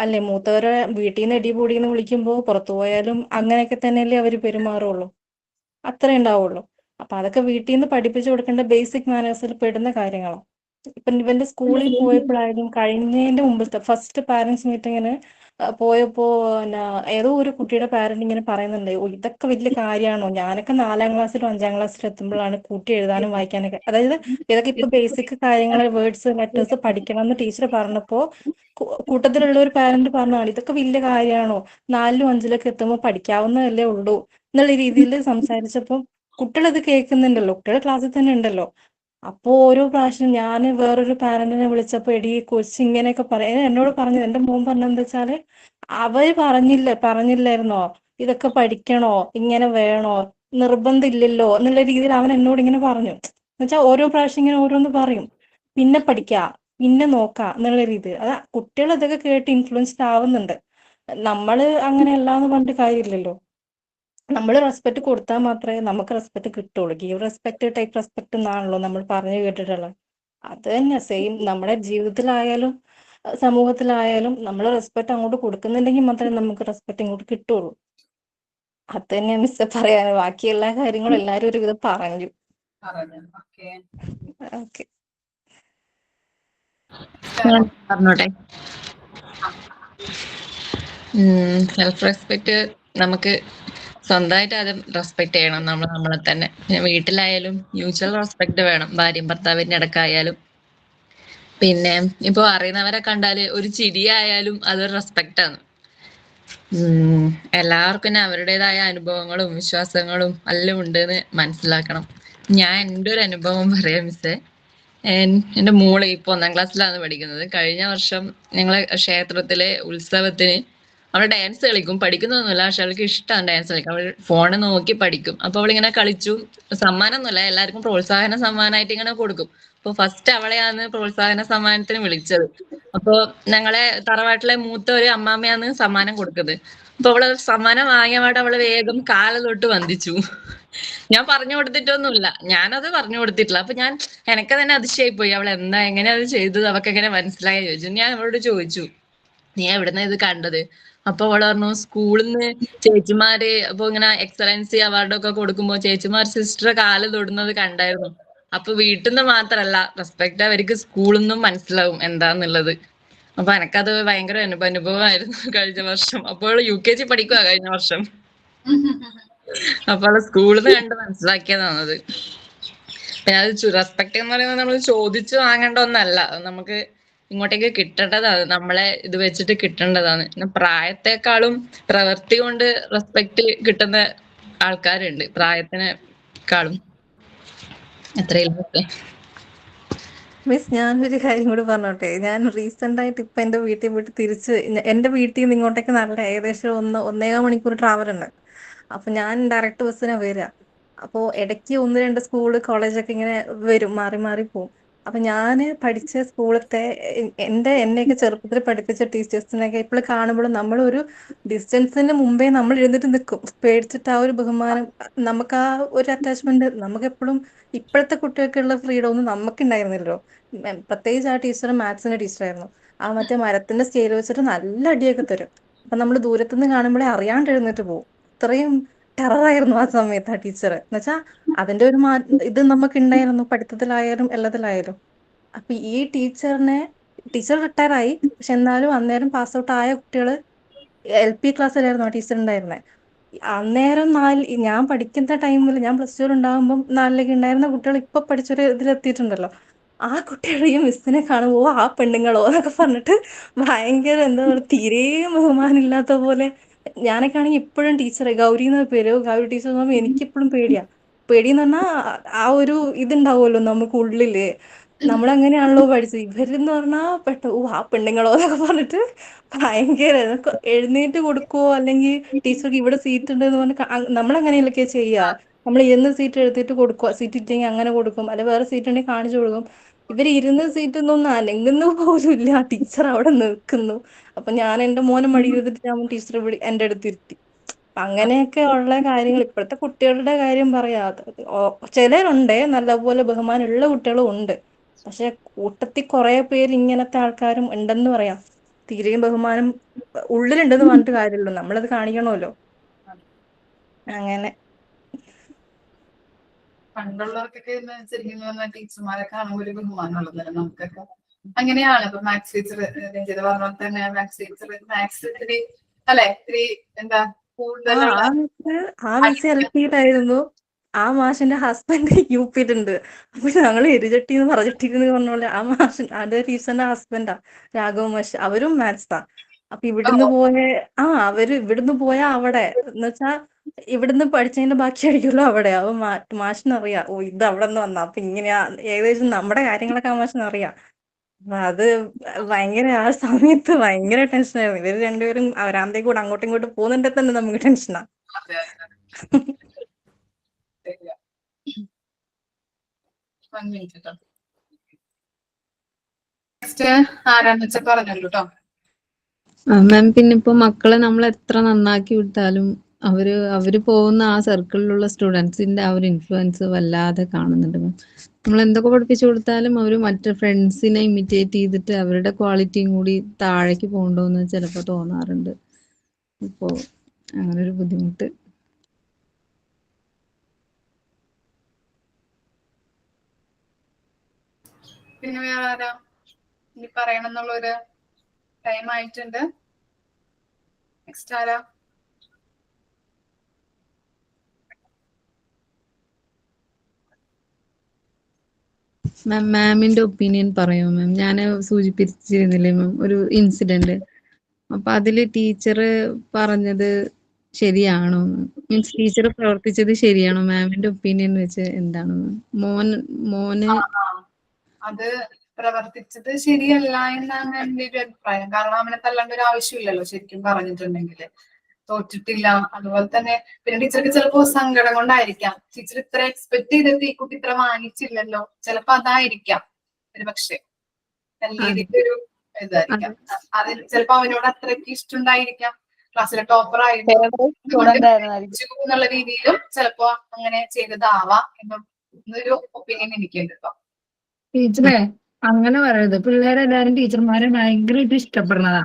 അല്ലെ, മൂത്തവരെ വീട്ടിൽ നിന്ന് എടി പൊടിന്ന് വിളിക്കുമ്പോൾ പുറത്തു പോയാലും അങ്ങനെയൊക്കെ തന്നെയല്ലേ അവര് പെരുമാറുള്ളൂ. അത്രേ ഉണ്ടാവുള്ളൂ. അപ്പൊ അതൊക്കെ വീട്ടിൽ നിന്ന് പഠിപ്പിച്ചു കൊടുക്കേണ്ട ബേസിക് മാനേഴ്സിൽ പെടുന്ന കാര്യങ്ങളാണ്. ഇപ്പൊ ഇവന്റെ സ്കൂളിൽ പോയപ്പോഴായാലും കഴിഞ്ഞതിന്റെ മുമ്പത്തെ ഫസ്റ്റ് പാരന്റ്സ് മീറ്റിങ്ങിന് പോയപ്പോ ഏതോ ഒരു കുട്ടിയുടെ പാരന്റ് ഇങ്ങനെ പറയുന്നുണ്ട്, ഇതൊക്കെ വലിയ കാര്യമാണോ, ഞാനൊക്കെ 4ാം ക്ലാസ്സിലും 5ാം ക്ലാസ്സിലും എത്തുമ്പോഴാണ് കൂട്ടി എഴുതാനും വായിക്കാനൊക്കെ, അതായത് ഇതൊക്കെ ഇപ്പൊ ബേസിക് കാര്യങ്ങൾ വേർഡ്സ് ലെറ്റേഴ്സ് പഠിക്കണം എന്ന് ടീച്ചർ പറഞ്ഞപ്പോ കൂട്ടത്തിലുള്ള ഒരു പാരന്റ് പറഞ്ഞതാണ്, ഇതൊക്കെ വലിയ കാര്യമാണോ, 4ലും 5ലൊക്കെ എത്തുമ്പോൾ പഠിക്കാവുന്നതല്ലേ ഉള്ളൂ എന്നുള്ള രീതിയിൽ സംസാരിച്ചപ്പോ കുട്ടികൾ കേൾക്കുന്നുണ്ടല്ലോ, കുട്ടികൾ ക്ലാസ്സിൽ തന്നെ ഉണ്ടല്ലോ. അപ്പോ ഓരോ പ്രാവശ്യം ഞാൻ വേറൊരു പാരന്റിനെ വിളിച്ചപ്പോ എടി കൊച്ചി ഇങ്ങനെയൊക്കെ പറയാം എന്നോട് പറഞ്ഞത്, എന്റെ മോൻ പറഞ്ഞെന്താ വെച്ചാല് അവര് പറഞ്ഞില്ലായിരുന്നോ ഇതൊക്കെ പഠിക്കണോ, ഇങ്ങനെ വേണോ, നിർബന്ധം ഇല്ലല്ലോ എന്നുള്ള രീതിയിൽ അവൻ എന്നോട് ഇങ്ങനെ പറഞ്ഞു. എന്നുവെച്ചാൽ ഓരോ പ്രാവശ്യം ഇങ്ങനെ ഓരോന്ന് പറയും, പിന്നെ പഠിക്കാ പിന്നെ നോക്കാം എന്നുള്ള രീതിയിൽ. അത് കുട്ടികൾ അതൊക്കെ കേട്ട് ഇൻഫ്ലുവൻസ്ഡ് ആവുന്നുണ്ട്. നമ്മള് അങ്ങനെയല്ലാന്ന് പറഞ്ഞിട്ട് കാര്യമില്ലല്ലോ. നമ്മൾ റെസ്പെക്ട് കൊടുത്താൽ മാത്രമേ നമുക്ക് റെസ്പെക്ട് കിട്ടുള്ളൂ. ഗീവ് റെസ്പെക്ട് ടേക്ക് റെസ്പെക്ട് എന്നാണല്ലോ നമ്മൾ പറഞ്ഞു കേട്ടിട്ടുള്ളത്. അത് തന്നെ സെയിം നമ്മുടെ ജീവിതത്തിലായാലും സമൂഹത്തിലായാലും നമ്മൾ റെസ്പെക്ട് അങ്ങോട്ട് കൊടുക്കുന്നുണ്ടെങ്കിൽ മാത്രമേ നമുക്ക് റെസ്പെക്ട് ഇങ്ങോട്ട് കിട്ടുള്ളൂ. അത് തന്നെയാണ് മിസ് പറയാൻ. ബാക്കി എല്ലാ കാര്യങ്ങളും എല്ലാരും ഒരു വിധം പറഞ്ഞു. ഓക്കെ, പറഞ്ഞോട്ടെ. സെൽഫ് റെസ്പെക്ട് നമുക്ക് സ്വന്തമായിട്ട് ആദ്യം റെസ്പെക്ട് ചെയ്യണം നമ്മളെ തന്നെ. പിന്നെ വീട്ടിലായാലും മ്യൂച്വൽ റെസ്പെക്ട് വേണം, ഭാര്യയും ഭർത്താവിന്റെ ഇടക്കായാലും. പിന്നെ ഇപ്പൊ അറിയുന്നവരെ കണ്ടാല് ഒരു ചിരിയായാലും അതൊരു റെസ്പെക്ട് ആണ്. ഉം, എല്ലാവർക്കും തന്നെ അവരുടേതായ അനുഭവങ്ങളും വിശ്വാസങ്ങളും എല്ലാം ഉണ്ടെന്ന് മനസ്സിലാക്കണം. ഞാൻ എൻ്റെ ഒരു അനുഭവം പറയാം മിസ്സേ. എന്റെ മോള് ഇപ്പൊ 1ാം ക്ലാസ്സിലാണ് പഠിക്കുന്നത്. കഴിഞ്ഞ വർഷം ഞങ്ങളെ ക്ഷേത്രത്തിലെ ഉത്സവത്തിന് അവൾ ഡാൻസ് കളിക്കും, പഠിക്കുന്നൊന്നുമില്ല, പക്ഷെ അവൾക്ക് ഇഷ്ടമാണ് ഡാൻസ് കളിക്കാൻ. അവൾ ഫോണ് നോക്കി പഠിക്കും. അപ്പൊ അവളിങ്ങനെ കളിച്ചു. സമ്മാനമൊന്നുമില്ല, എല്ലാവർക്കും പ്രോത്സാഹന സമ്മാനമായിട്ട് ഇങ്ങനെ കൊടുക്കും. അപ്പൊ ഫസ്റ്റ് അവളെയാണ് പ്രോത്സാഹന സമ്മാനത്തിന് വിളിച്ചത്. അപ്പൊ ഞങ്ങളെ തറവാട്ടിലെ മൂത്ത ഒരു അമ്മാമ്മയാണ് സമ്മാനം കൊടുക്കുന്നത്. അപ്പൊ അവള് സമ്മാനം വാങ്ങിയ പാടെ അവള് വേഗം കാല് തൊട്ട് വന്ദിച്ചു. ഞാൻ പറഞ്ഞു കൊടുത്തിട്ടൊന്നുമില്ല, ഞാനത് പറഞ്ഞു കൊടുത്തിട്ടില്ല. അപ്പൊ എനക്ക് തന്നെ അതിശയായി പോയി. അവൾ എന്താ എങ്ങനെ അത് ചെയ്തത്, അവൾക്ക് എങ്ങനെ മനസ്സിലായി ചോദിച്ചു. ഞാൻ അവളോട് ചോദിച്ചു, നീ എവിടുന്ന ഇത് കണ്ടത്? അപ്പൊ അവള് പറഞ്ഞു, സ്കൂളിൽ നിന്ന് ചേച്ചിമാര് അപ്പൊ ഇങ്ങനെ എക്സലൻസി അവാർഡൊക്കെ കൊടുക്കുമ്പോ ചേച്ചിമാർ സിസ്റ്റർ കാല് തൊടുന്നത് കണ്ടായിരുന്നു. അപ്പൊ വീട്ടിൽ നിന്ന് മാത്രല്ല, റെസ്പെക്ട് അവർക്ക് സ്കൂളിൽ നിന്നും മനസ്സിലാവും എന്താന്നുള്ളത്. അപ്പൊ എനക്കത് ഭയങ്കര അനുഭവമായിരുന്നു കഴിഞ്ഞ വർഷം. അപ്പോൾ UKG പഠിക്കുക കഴിഞ്ഞ വർഷം. അപ്പൊ അവള് സ്കൂളിൽ നിന്ന് കണ്ട് മനസ്സിലാക്കിയതാണത്. പിന്നെ അത് റെസ്പെക്ട് എന്ന് പറയുന്നത് നമ്മൾ ചോദിച്ചു വാങ്ങേണ്ട ഒന്നല്ല, അത് നമുക്ക് ഇങ്ങോട്ടേക്ക് കിട്ടേണ്ടതാണ്, നമ്മളെ ഇത് വെച്ചിട്ട് കിട്ടേണ്ടതാണ്. പിന്നെ പ്രായത്തെക്കാളും പ്രവൃത്തി കൊണ്ട് റെസ്പെക്ട് കിട്ടുന്ന ആൾക്കാരുണ്ട് പ്രായത്തിനെക്കാളും. എത്രയില്ല. മിസ്, ഞാനൊരു കാര്യം കൂടി പറഞ്ഞോട്ടെ. ഞാൻ റീസെന്റ് ആയിട്ട് ഇപ്പൊ എന്റെ വീട്ടിൽ പോയിട്ട് തിരിച്ച് എന്റെ വീട്ടിൽ നിന്ന് ഇങ്ങോട്ടേക്ക് നല്ല ഏകദേശം 1.5 മണിക്കൂർ ട്രാവൽ ഉണ്ട്. അപ്പൊ ഞാൻ ഡയറക്റ്റ് ബസ്സിനാ വരിക. അപ്പോ ഇടയ്ക്ക് 1-2 സ്കൂള് കോളേജൊക്കെ ഇങ്ങനെ വരും, മാറി മാറി പോകും. അപ്പൊ ഞാന് പഠിച്ച സ്കൂളത്തെ എന്നെയൊക്കെ ചെറുപ്പത്തിൽ പഠിപ്പിച്ച ടീച്ചേഴ്സിനെയൊക്കെ ഇപ്പോൾ കാണുമ്പോൾ നമ്മളൊരു ഡിസ്റ്റൻസിന് മുമ്പേ നമ്മൾ എഴുന്നേറ്റ് നിൽക്കും, പേടിച്ചിട്ട്. ആ ഒരു ബഹുമാനം, നമുക്ക് ആ ഒരു അറ്റാച്ച്മെന്റ് നമുക്ക് എപ്പോഴും. ഇപ്പോഴത്തെ കുട്ടികൾക്കുള്ള ഫ്രീഡം ഒന്നും നമുക്കുണ്ടായിരുന്നില്ലല്ലോ. പ്രത്യേകിച്ച് ആ ടീച്ചർ മാത്സിന്റെ ടീച്ചറായിരുന്നു. ആ മറ്റേ മരത്തിന്റെ സ്കെയിൽ വെച്ചിട്ട് നല്ല അടിയൊക്കെ തരും. അപ്പൊ നമ്മൾ ദൂരത്തുനിന്ന് കാണുമ്പോഴേ അറിയാണ്ട് എഴുന്നേറ്റ് പോകും. ഇത്രയും ടെററായിരുന്നു ആ സമയത്ത് ആ ടീച്ചർ. എന്നുവെച്ചാ അതിന്റെ ഒരു ഇത് നമുക്ക് ഉണ്ടായിരുന്നു, പഠിത്തത്തിലായാലും എല്ലാത്തിലായാലും. അപ്പൊ ഈ ടീച്ചർ റിട്ടയർ ആയി, പക്ഷെ എന്നാലും അന്നേരം പാസ് ഔട്ട് ആയ കുട്ടികള് LP ക്ലാസ്സിലായിരുന്നു ആ ടീച്ചർ ഉണ്ടായിരുന്നത്. അന്നേരം ഞാൻ പഠിക്കുന്ന ടൈമിൽ, ഞാൻ +2 ഉണ്ടാകുമ്പോൾ 4-ലൊക്കെ ഉണ്ടായിരുന്ന കുട്ടികൾ ഇപ്പൊ പഠിച്ചൊരു ഇതിലെത്തിയിട്ടുണ്ടല്ലോ. ആ കുട്ടികൾ ഈ മിസ്സിനെ കാണുമ്പോ ആ പെണ്ണുങ്ങളോ എന്നൊക്കെ പറഞ്ഞിട്ട് ഭയങ്കര എന്താ പറയുക, തീരെ ബഹുമാനം ഇല്ലാത്ത പോലെ. ഞാനൊക്കെ ആണെങ്കിൽ ഇപ്പോഴും ടീച്ചറെ ഗൗരി എന്ന പേര്, ഗൗരി ടീച്ചർ എന്ന് പറയുമ്പോൾ എനിക്കിപ്പോഴും പേടിയാ. പേടിയെന്ന് പറഞ്ഞാൽ ആ ഒരു ഇതുണ്ടാവുമല്ലോ നമുക്ക് ഉള്ളില്. നമ്മളങ്ങനെയാണല്ലോ പഠിച്ചത്. ഇവരെന്ന് പറഞ്ഞാൽ ആ പെണ്ണുങ്ങളോ എന്നൊക്കെ പറഞ്ഞിട്ട് ഭയങ്കര എഴുന്നേറ്റ് കൊടുക്കുവോ, അല്ലെങ്കിൽ ടീച്ചർക്ക് ഇവിടെ സീറ്റ് ഉണ്ട് എന്ന് പറഞ്ഞ് നമ്മളങ്ങനെയല്ലൊക്കെ ചെയ്യുക. നമ്മൾ ഇരുന്ന സീറ്റ് എഴുതിയിട്ട് കൊടുക്കുക, സീറ്റ് ഇട്ടെങ്കിൽ അങ്ങനെ കൊടുക്കും, അല്ലെ വേറെ സീറ്റ് ഉണ്ടെങ്കിൽ കാണിച്ചു കൊടുക്കും. ഇവര് ഇരുന്ന സീറ്റ് ഒന്നും അനങ്ങുന്ന പോലും ഇല്ല, ടീച്ചർ അവിടെ നിൽക്കുന്നു. അപ്പൊ ഞാൻ എന്റെ മോനെ മടിയിരുത്തിട്ട് ഞാൻ ടീച്ചർ എന്റെ അടുത്ത് ഇരുത്തി. അങ്ങനെയൊക്കെ ഉള്ള കാര്യങ്ങൾ ഇപ്പോഴത്തെ കുട്ടികളുടെ കാര്യം പറയാ. ചിലരുണ്ട് നല്ലപോലെ ബഹുമാനമുള്ള കുട്ടികളും ഉണ്ട്, പക്ഷെ കൂട്ടത്തിൽ കുറെ പേര് ഇങ്ങനത്തെ ആൾക്കാരും ഉണ്ടെന്ന് പറയാം. തീരെയും ബഹുമാനം ഉള്ളിലുണ്ടെന്ന് പറഞ്ഞിട്ട് കാര്യമല്ലോ, നമ്മളത് കാണിക്കണമല്ലോ. അങ്ങനെ പണ്ടുള്ളവർക്കൊക്കെ ശരിക്കും പറഞ്ഞാൽ ടീച്ചർമാരെ കാണുമ്പോൾ ഒരു ബഹുമാനമുള്ളത് നമുക്കൊക്കെ അങ്ങനെയാണ്. ഇപ്പൊ മാത്സ് ടീച്ചർ രഞ്ജിത പറഞ്ഞ പോലെ തന്നെ മാത്സ് ടീച്ചർ മാത്സ് ഇത്തിരി അല്ലെ, ഇത്തിരി എന്താ കൂടുതലുള്ള ആ മിസ് LP-യിലായിരുന്നു. ആ മാഷിന്റെ ഹസ്ബൻഡ് UP-യിലുണ്ട്. അപ്പൊ ഞങ്ങൾ എരിചട്ടി എന്ന് പറഞ്ഞ പോലെ ആ മാഷ് അതേ ടീച്ചറിന്റെ ഹസ്ബൻഡാ രാഘവ മാഷ്. അവരും മാത്സാ. അപ്പൊ അവര് ഇവിടുന്ന് പോയാ അവിടെ എന്നുവെച്ചാ ഇവിടുന്ന് പഠിച്ചതിന്റെ ബാക്കിയായിരിക്കുമല്ലോ അവിടെ. അപ്പൊ മാഷിനറിയാം, ഓ ഇത് അവിടെ നിന്ന് വന്ന, അപ്പൊ ഇങ്ങനെയാ ഏകദേശം നമ്മുടെ കാര്യങ്ങളൊക്കെ ആ മാഷിനറിയാം. അപ്പൊ അത് ഭയങ്കര ആ സമയത്ത് ഭയങ്കര ടെൻഷനായിരുന്നു. ഇവര് രണ്ടുപേരും വരാന്തയിൽ കൂടെ അങ്ങോട്ടും ഇങ്ങോട്ടും പോകുന്നുണ്ടെ തന്നെ നമുക്ക് ടെൻഷനാ. നെക്സ്റ്റ് ആരാന്ന് വെച്ചാൽ പറഞ്ഞല്ലോ കേട്ടോ. മാം, പിന്നെ ഇപ്പൊ മക്കളെ നമ്മൾ എത്ര നന്നാക്കി വിട്ടാലും അവര് പോകുന്ന ആ സർക്കിളിലുള്ള സ്റ്റുഡൻസിന്റെ ആ ഒരു ഇൻഫ്ലുവൻസ് വല്ലാതെ കാണുന്നുണ്ട് മാം. നമ്മൾ എന്തൊക്കെ പഠിപ്പിച്ചു കൊടുത്താലും അവർ മറ്റു ഫ്രണ്ട്സിനെ ഇമിറ്റേറ്റ് ചെയ്തിട്ട് അവരുടെ ക്വാളിറ്റിയും കൂടി താഴേക്ക് പോകണ്ടോന്ന് ചിലപ്പോൾ തോന്നാറുണ്ട്. ഇപ്പോ അങ്ങനെ ഒരു ബുദ്ധിമുട്ട്. പിന്നെ വേറെ ആരാ ഇനി പറയണം എന്നുള്ളൊരു ടൈം ആയിട്ടുണ്ട്. നെക്സ്റ്റ് ആരാ? മാമിന്റെ ഒപ്പീനിയൻ പറയോ മാം? ഞാൻ സൂചിപ്പിച്ചിരുന്നില്ലേ മാം ഒരു ഇൻസിഡന്റ്. അപ്പൊ അതില് ടീച്ചർ പറഞ്ഞത് ശരിയാണോ? മീൻസ് ടീച്ചർ പ്രവർത്തിച്ചത് ശരിയാണോ? മാമിന്റെ ഒപ്പീനിയൻ വെച്ച് എന്താണെന്ന് മോന് ആ, അത് പ്രവർത്തിച്ചത് ശരിയല്ല എന്നാണ് എന്റെ ഒരു അഭിപ്രായം. കാരണം അവനെ തല്ലേണ്ട ഒരു ആവശ്യമില്ലല്ലോ ശരിക്കും പറഞ്ഞിട്ടുണ്ടെങ്കിൽ. തോറ്റിട്ടില്ല. അതുപോലെ തന്നെ പിന്നെ ടീച്ചർക്ക് ചിലപ്പോ സങ്കടം കൊണ്ടായിരിക്കാം. ടീച്ചർ ഇത്ര എക്സ്പെക്ട് ചെയ്തിട്ട് ഈ കുട്ടി ഇത്ര വാങ്ങിച്ചില്ലല്ലോ, ചിലപ്പോ അതായിരിക്കാം ഒരു പക്ഷെ ഒരു ഇതായിരിക്കാം. അത് ചിലപ്പോ അവനോട് അത്രയ്ക്ക് ഇഷ്ടമുണ്ടായിരിക്കാം. ക്ലാസ്സിലെ ടോപ്പർ എന്നുള്ള രീതിയിലും ചിലപ്പോ അങ്ങനെ ചെയ്തതാവാം എന്നൊരു ഒപ്പീനിയൻ എനിക്കുണ്ട് ഇപ്പൊ. ടീച്ചറെ അങ്ങനെ പറയരുത്. പിള്ളേരെല്ലാരും ടീച്ചർമാരെ ഭയങ്കരമായിട്ട് ഇഷ്ടപ്പെടുന്നതാ.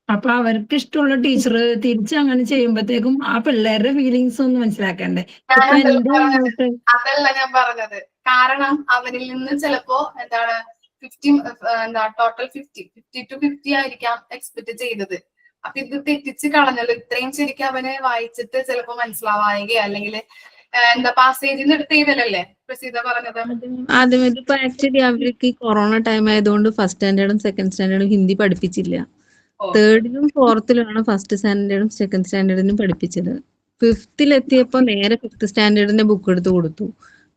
അപ്പൊ അവർക്ക് ഇഷ്ടമുള്ള ടീച്ചർ തിരിച്ച് അങ്ങനെ ചെയ്യുമ്പോഴത്തേക്കും ആ പിള്ളേരുടെ ഫീലിങ്സ് ഒന്ന് മനസ്സിലാക്കണ്ടേ. ഇപ്പൊ എന്റെ അതല്ല ഞാൻ പറഞ്ഞത്. കാരണം അവനിൽ നിന്ന് ചിലപ്പോ എന്താണ് ടോട്ടൽ 50 to 50 ആയിരിക്കാം എക്സ്പെക്ട് ചെയ്തത്. അപ്പൊ ഇത് തെറ്റിച്ച് കളഞ്ഞല്ലോ. ഇത്രയും ശരിക്കും അവന് വായിച്ചിട്ട് ചിലപ്പോ മനസ്സിലാവായിക അല്ലെങ്കിൽ പാസേജിന്ന് എടുത്ത് ചെയ്തല്ലേ പ്രസീത പറഞ്ഞത്. ആദ്യം ഇതിപ്പോ ആക്ച്വലി അവർക്ക് ഈ കൊറോണ ടൈം ആയതുകൊണ്ട് ഫസ്റ്റ് സ്റ്റാൻഡേർഡും സെക്കൻഡ് സ്റ്റാൻഡേർഡും ഹിന്ദി പഠിപ്പിച്ചില്ല. തേർഡിലും ഫോർത്തിലുമാണ് ഫസ്റ്റ് സ്റ്റാൻഡേർഡും സെക്കൻഡ് സ്റ്റാൻഡേർഡിനും പഠിപ്പിച്ചത്. ഫിഫ്തിലെത്തിയപ്പോ നേരെ ഫിഫ്ത് സ്റ്റാൻഡേർഡിന്റെ ബുക്ക് എടുത്ത് കൊടുത്തു.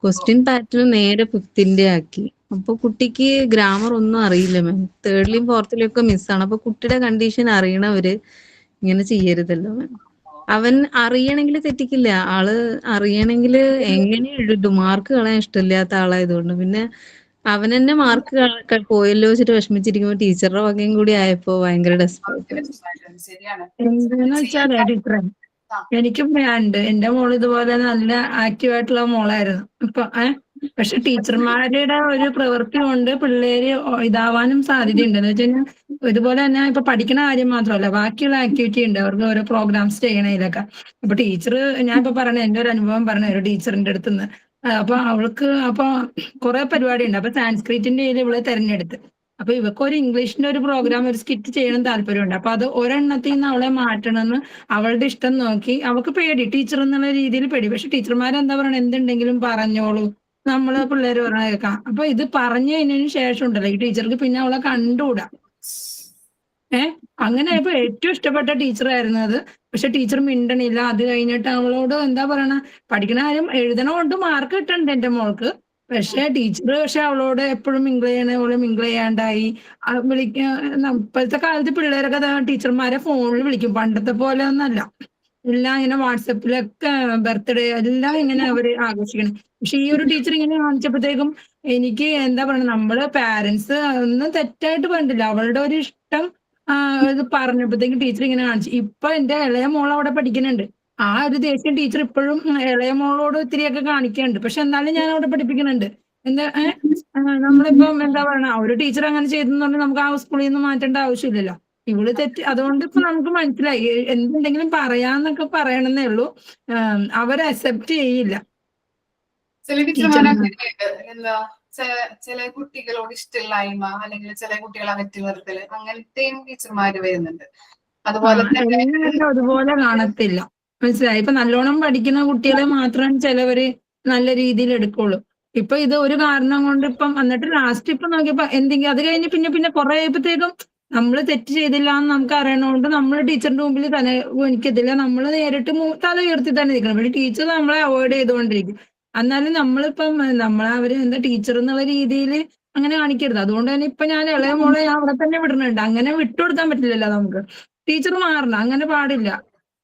ക്വസ്റ്റ്യൻ പാറ്റേൺ നേരെ ഫിഫ്തിന്റെ ആക്കി. അപ്പൊ കുട്ടിക്ക് ഗ്രാമർ ഒന്നും അറിയില്ല മാം. തേർഡിലും ഫോർത്തിലും ഒക്കെ മിസ്സാണ്. അപ്പൊ കുട്ടിയുടെ കണ്ടീഷൻ അറിയണവര് ഇങ്ങനെ ചെയ്യരുതല്ലോ മാം. അവൻ അറിയണമെങ്കിൽ തെറ്റിക്കില്ല. ആള് അറിയണമെങ്കിൽ എങ്ങനെ എഴുതും? മാർക്ക് കളയാൻ ഇഷ്ടമില്ലാത്ത ആളായതുകൊണ്ട്. പിന്നെ അവൻ തന്നെ മാർക്ക് പോയല്ലോ വെച്ചിട്ട് വിഷമിച്ചിരിക്കുമ്പോ ടീച്ചറുടെ വകയും കൂടി ആയപ്പോ ഭയങ്കര ഡെസ്പായിട്ട്. ശരിയാണ്. എന്താന്ന് വെച്ചാലേ ടീച്ചറെ എനിക്കും ഉണ്ട്. എന്റെ മോള് ഇതുപോലെ നല്ല ആക്റ്റീവ് ആയിട്ടുള്ള മോളായിരുന്നു. ഇപ്പൊ പക്ഷെ ടീച്ചർമാരുടെ ഒരു പ്രവൃത്തി കൊണ്ട് പിള്ളേര് ഇതാവാനും സാധ്യതയുണ്ട്. എന്ന് വെച്ച് കഴിഞ്ഞാൽ ഇതുപോലെ തന്നെ ഇപ്പൊ പഠിക്കുന്ന കാര്യം മാത്രമല്ല ബാക്കിയുള്ള ആക്ടിവിറ്റി ഉണ്ട് അവർക്ക് ഓരോ പ്രോഗ്രാംസ് ചെയ്യണതിലൊക്കെ. അപ്പൊ ടീച്ചർ ഞാൻ ഇപ്പൊ പറഞ്ഞ എന്റെ ഒരു അനുഭവം പറഞ്ഞ ഒരു ടീച്ചറിന്റെ അടുത്തുനിന്ന്. അപ്പൊ അവൾക്ക് അപ്പൊ കുറെ പരിപാടി ഉണ്ട്. അപ്പൊ സാൻസ്ക്രിറ്റിന്റെ ഇവള് തെരഞ്ഞെടുത്ത്. അപ്പൊ ഇവക്ക് ഒരു ഇംഗ്ലീഷിന്റെ ഒരു പ്രോഗ്രാം ഒരു സ്കിറ്റ് ചെയ്യണം താല്പര്യമുണ്ട്. അപ്പൊ അത് ഒരെണ്ണത്തിൽ നിന്ന് അവളെ മാറ്റണമെന്ന് അവളുടെ ഇഷ്ടം നോക്കി. അവൾക്ക് പേടി ടീച്ചർ എന്നുള്ള രീതിയിൽ പേടി. പക്ഷെ ടീച്ചർമാരെന്താ പറയണത്, എന്തുണ്ടെങ്കിലും പറഞ്ഞോളൂ, നമ്മള് പിള്ളേര് പറഞ്ഞ കേൾക്കാം. അപ്പൊ ഇത് പറഞ്ഞു കഴിഞ്ഞതിന് ശേഷം ഉണ്ടല്ലോ ഈ ടീച്ചർക്ക് പിന്നെ അവളെ കണ്ടുകൂടാ. അങ്ങനെ ഇപ്പൊ ഏറ്റവും ഇഷ്ടപ്പെട്ട ടീച്ചറായിരുന്നു അത്. പക്ഷെ ടീച്ചർ മിണ്ടണില്ല. അത് കഴിഞ്ഞിട്ട് അവളോട് എന്താ പറയണ, പഠിക്കണ കാര്യം എഴുതണോണ്ട് മാർക്ക് കിട്ടണ്ട് എന്റെ മോൾക്ക്. പക്ഷെ ടീച്ചർ അവളോട് എപ്പോഴും മിങ്കിൾ ചെയ്യണ പോലെ മിങ്കിൾ ചെയ്യാണ്ടായി. ഇപ്പോഴത്തെ കാലത്ത് പിള്ളേരൊക്കെ ടീച്ചർമാരെ ഫോണിൽ വിളിക്കും. പണ്ടത്തെ പോലെ ഒന്നല്ല. എല്ലാം ഇങ്ങനെ വാട്സപ്പിലൊക്കെ ബർത്ത്ഡേ എല്ലാം ഇങ്ങനെ അവര് ആഘോഷിക്കണം. പക്ഷെ ഈ ഒരു ടീച്ചർ ഇങ്ങനെ കാണിച്ചപ്പോഴത്തേക്കും എനിക്ക് എന്താ പറയുക, നമ്മള് പാരന്റ്സ് ഒന്നും തെറ്റായിട്ട് പറഞ്ഞില്ല. അവളുടെ ഒരു ഇഷ്ടം ഇത് പറഞ്ഞപ്പോഴത്തേക്കും ടീച്ചർ ഇങ്ങനെ കാണിച്ചു. ഇപ്പൊ എന്റെ ഇളയ മോൾ അവിടെ പഠിക്കുന്നുണ്ട്. ആ ഒരു ദേഷ്യം ടീച്ചർ ഇപ്പോഴും ഇളയ മോളോട് ഇത്തിരിയൊക്കെ കാണിക്കുന്നുണ്ട്. പക്ഷെ എന്നാലും ഞാൻ അവിടെ പഠിപ്പിക്കുന്നുണ്ട്. എന്താ നമ്മളിപ്പം എന്താ പറയണ, ഒരു ടീച്ചർ അങ്ങനെ ചെയ്തെന്ന് പറഞ്ഞാൽ നമുക്ക് ആ സ്കൂളിൽ നിന്ന് മാറ്റേണ്ട ആവശ്യമില്ലല്ലോ. ഇവള് തെറ്റ്. അതുകൊണ്ട് ഇപ്പൊ നമുക്ക് മനസ്സിലായി എന്തുണ്ടെങ്കിലും പറയാന്നൊക്കെ പറയണമെന്നേ ഉള്ളൂ. അവരെ അക്സെപ്റ്റ് ചെയ്യില്ല ചില ടീച്ചർമാരുണ്ട്. എന്താ ചില കുട്ടികളോട് ഇഷ്ടമില്ലായ്മ അല്ലെങ്കിൽ ചില കുട്ടികളെ അകറ്റി നിർത്തല് അങ്ങനത്തെയും ടീച്ചർമാര് വരുന്നുണ്ട്. അതുപോലെ തന്നെ എല്ലാവരും അതുപോലെ കാണത്തില്ല. മനസ്സിലായി. ഇപ്പൊ നല്ലോണം പഠിക്കുന്ന കുട്ടികളെ മാത്രം ചിലവര് നല്ല രീതിയിൽ എടുക്കുള്ളൂ. ഇപ്പൊ ഇത് ഒരു കാരണം കൊണ്ട് ഇപ്പം എന്നിട്ട് ലാസ്റ്റ് ഇപ്പൊ നോക്കിയപ്പോ എന്തെങ്കിലും അത് കഴിഞ്ഞ് പിന്നെ കുറെ ആയപ്പോഴത്തേക്കും നമ്മള് തെറ്റ് ചെയ്തില്ല എന്ന് നമുക്ക് അറിയണോണ്ട് നമ്മൾ ടീച്ചറിന്റെ മുമ്പിൽ തല എനിക്കതില്ല. നമ്മൾ നേരിട്ട് തല ഉയർത്തി തന്നെ നിൽക്കണം. പക്ഷെ ടീച്ചർ നമ്മളെ അവോയ്ഡ് ചെയ്തുകൊണ്ടിരിക്കും. എന്നാലും നമ്മളിപ്പം അവര് എന്താ ടീച്ചർ എന്നുള്ള രീതിയിൽ അങ്ങനെ കാണിക്കരുത്. അതുകൊണ്ട് തന്നെ ഇപ്പൊ ഞാൻ ഇളയ മോളെ അവിടെ തന്നെ വിടുന്നുണ്ട്. അങ്ങനെ വിട്ടുകൊടുക്കാൻ പറ്റില്ലല്ലോ നമുക്ക്. ടീച്ചർ മാറണം, അങ്ങനെ പാടില്ല.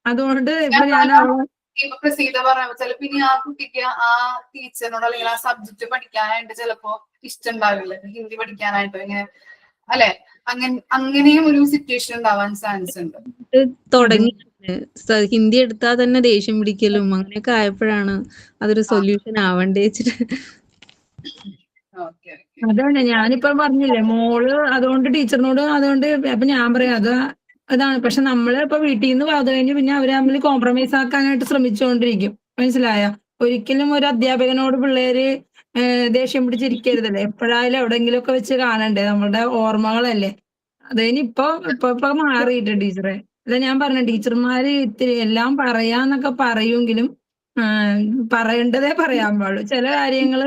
അതുകൊണ്ട് ഇപ്പൊ ഞാൻ ഇപ്പൊ പ്രസീത പറഞ്ഞ ചിലപ്പോ ഇനി ആ കുട്ടിക്ക് ആ ടീച്ചറിനോട് അല്ലെങ്കിൽ ആ സബ്ജക്ട് പഠിക്കാനായിട്ട് ചിലപ്പോ ഇഷ്ടം ഉണ്ടാവില്ല. ഹിന്ദി പഠിക്കാനായിട്ടോ ഇങ്ങനെ അല്ലെ, അങ്ങനെയും ഒരു സിറ്റുവേഷൻ ഉണ്ടാവാൻ ചാൻസ് ഉണ്ട്. തുടങ്ങി ഹിന്ദി എടുത്താൽ തന്നെ ദേഷ്യം പിടിക്കലും അങ്ങനെയൊക്കെ ആയപ്പോഴാണ് അതൊരു സൊല്യൂഷൻ ആവണ്ടേ വെച്ചിട്ട്. അതാണ് ഞാനിപ്പോ പറഞ്ഞില്ലേ മോള് അതുകൊണ്ട് ടീച്ചറിനോട് അതുകൊണ്ട് അപ്പൊ ഞാൻ പറയാം അതാണ്. പക്ഷെ നമ്മള് ഇപ്പൊ വീട്ടിൽ നിന്ന് അത് കഴിഞ്ഞ് പിന്നെ അവര് തമ്മിൽ കോംപ്രമൈസ് ആക്കാനായിട്ട് ശ്രമിച്ചുകൊണ്ടിരിക്കും. മനസ്സിലായ? ഒരിക്കലും ഒരു അധ്യാപകനോട് പിള്ളേര് ദേഷ്യം പിടിച്ചിരിക്കരുതല്ലേ. എപ്പോഴായാലും എവിടെങ്കിലും ഒക്കെ വെച്ച് കാണണ്ടേ, നമ്മളുടെ ഓർമ്മകളല്ലേ. ഇപ്പൊ മാറിയിട്ട് ടീച്ചറെ. അല്ല ഞാൻ പറഞ്ഞ ടീച്ചർമാര് ഇത്തിരി എല്ലാം പറയാന്നൊക്കെ പറയുമെങ്കിലും പറയേണ്ടതേ പറയാൻ പാടുള്ളൂ. ചില കാര്യങ്ങള്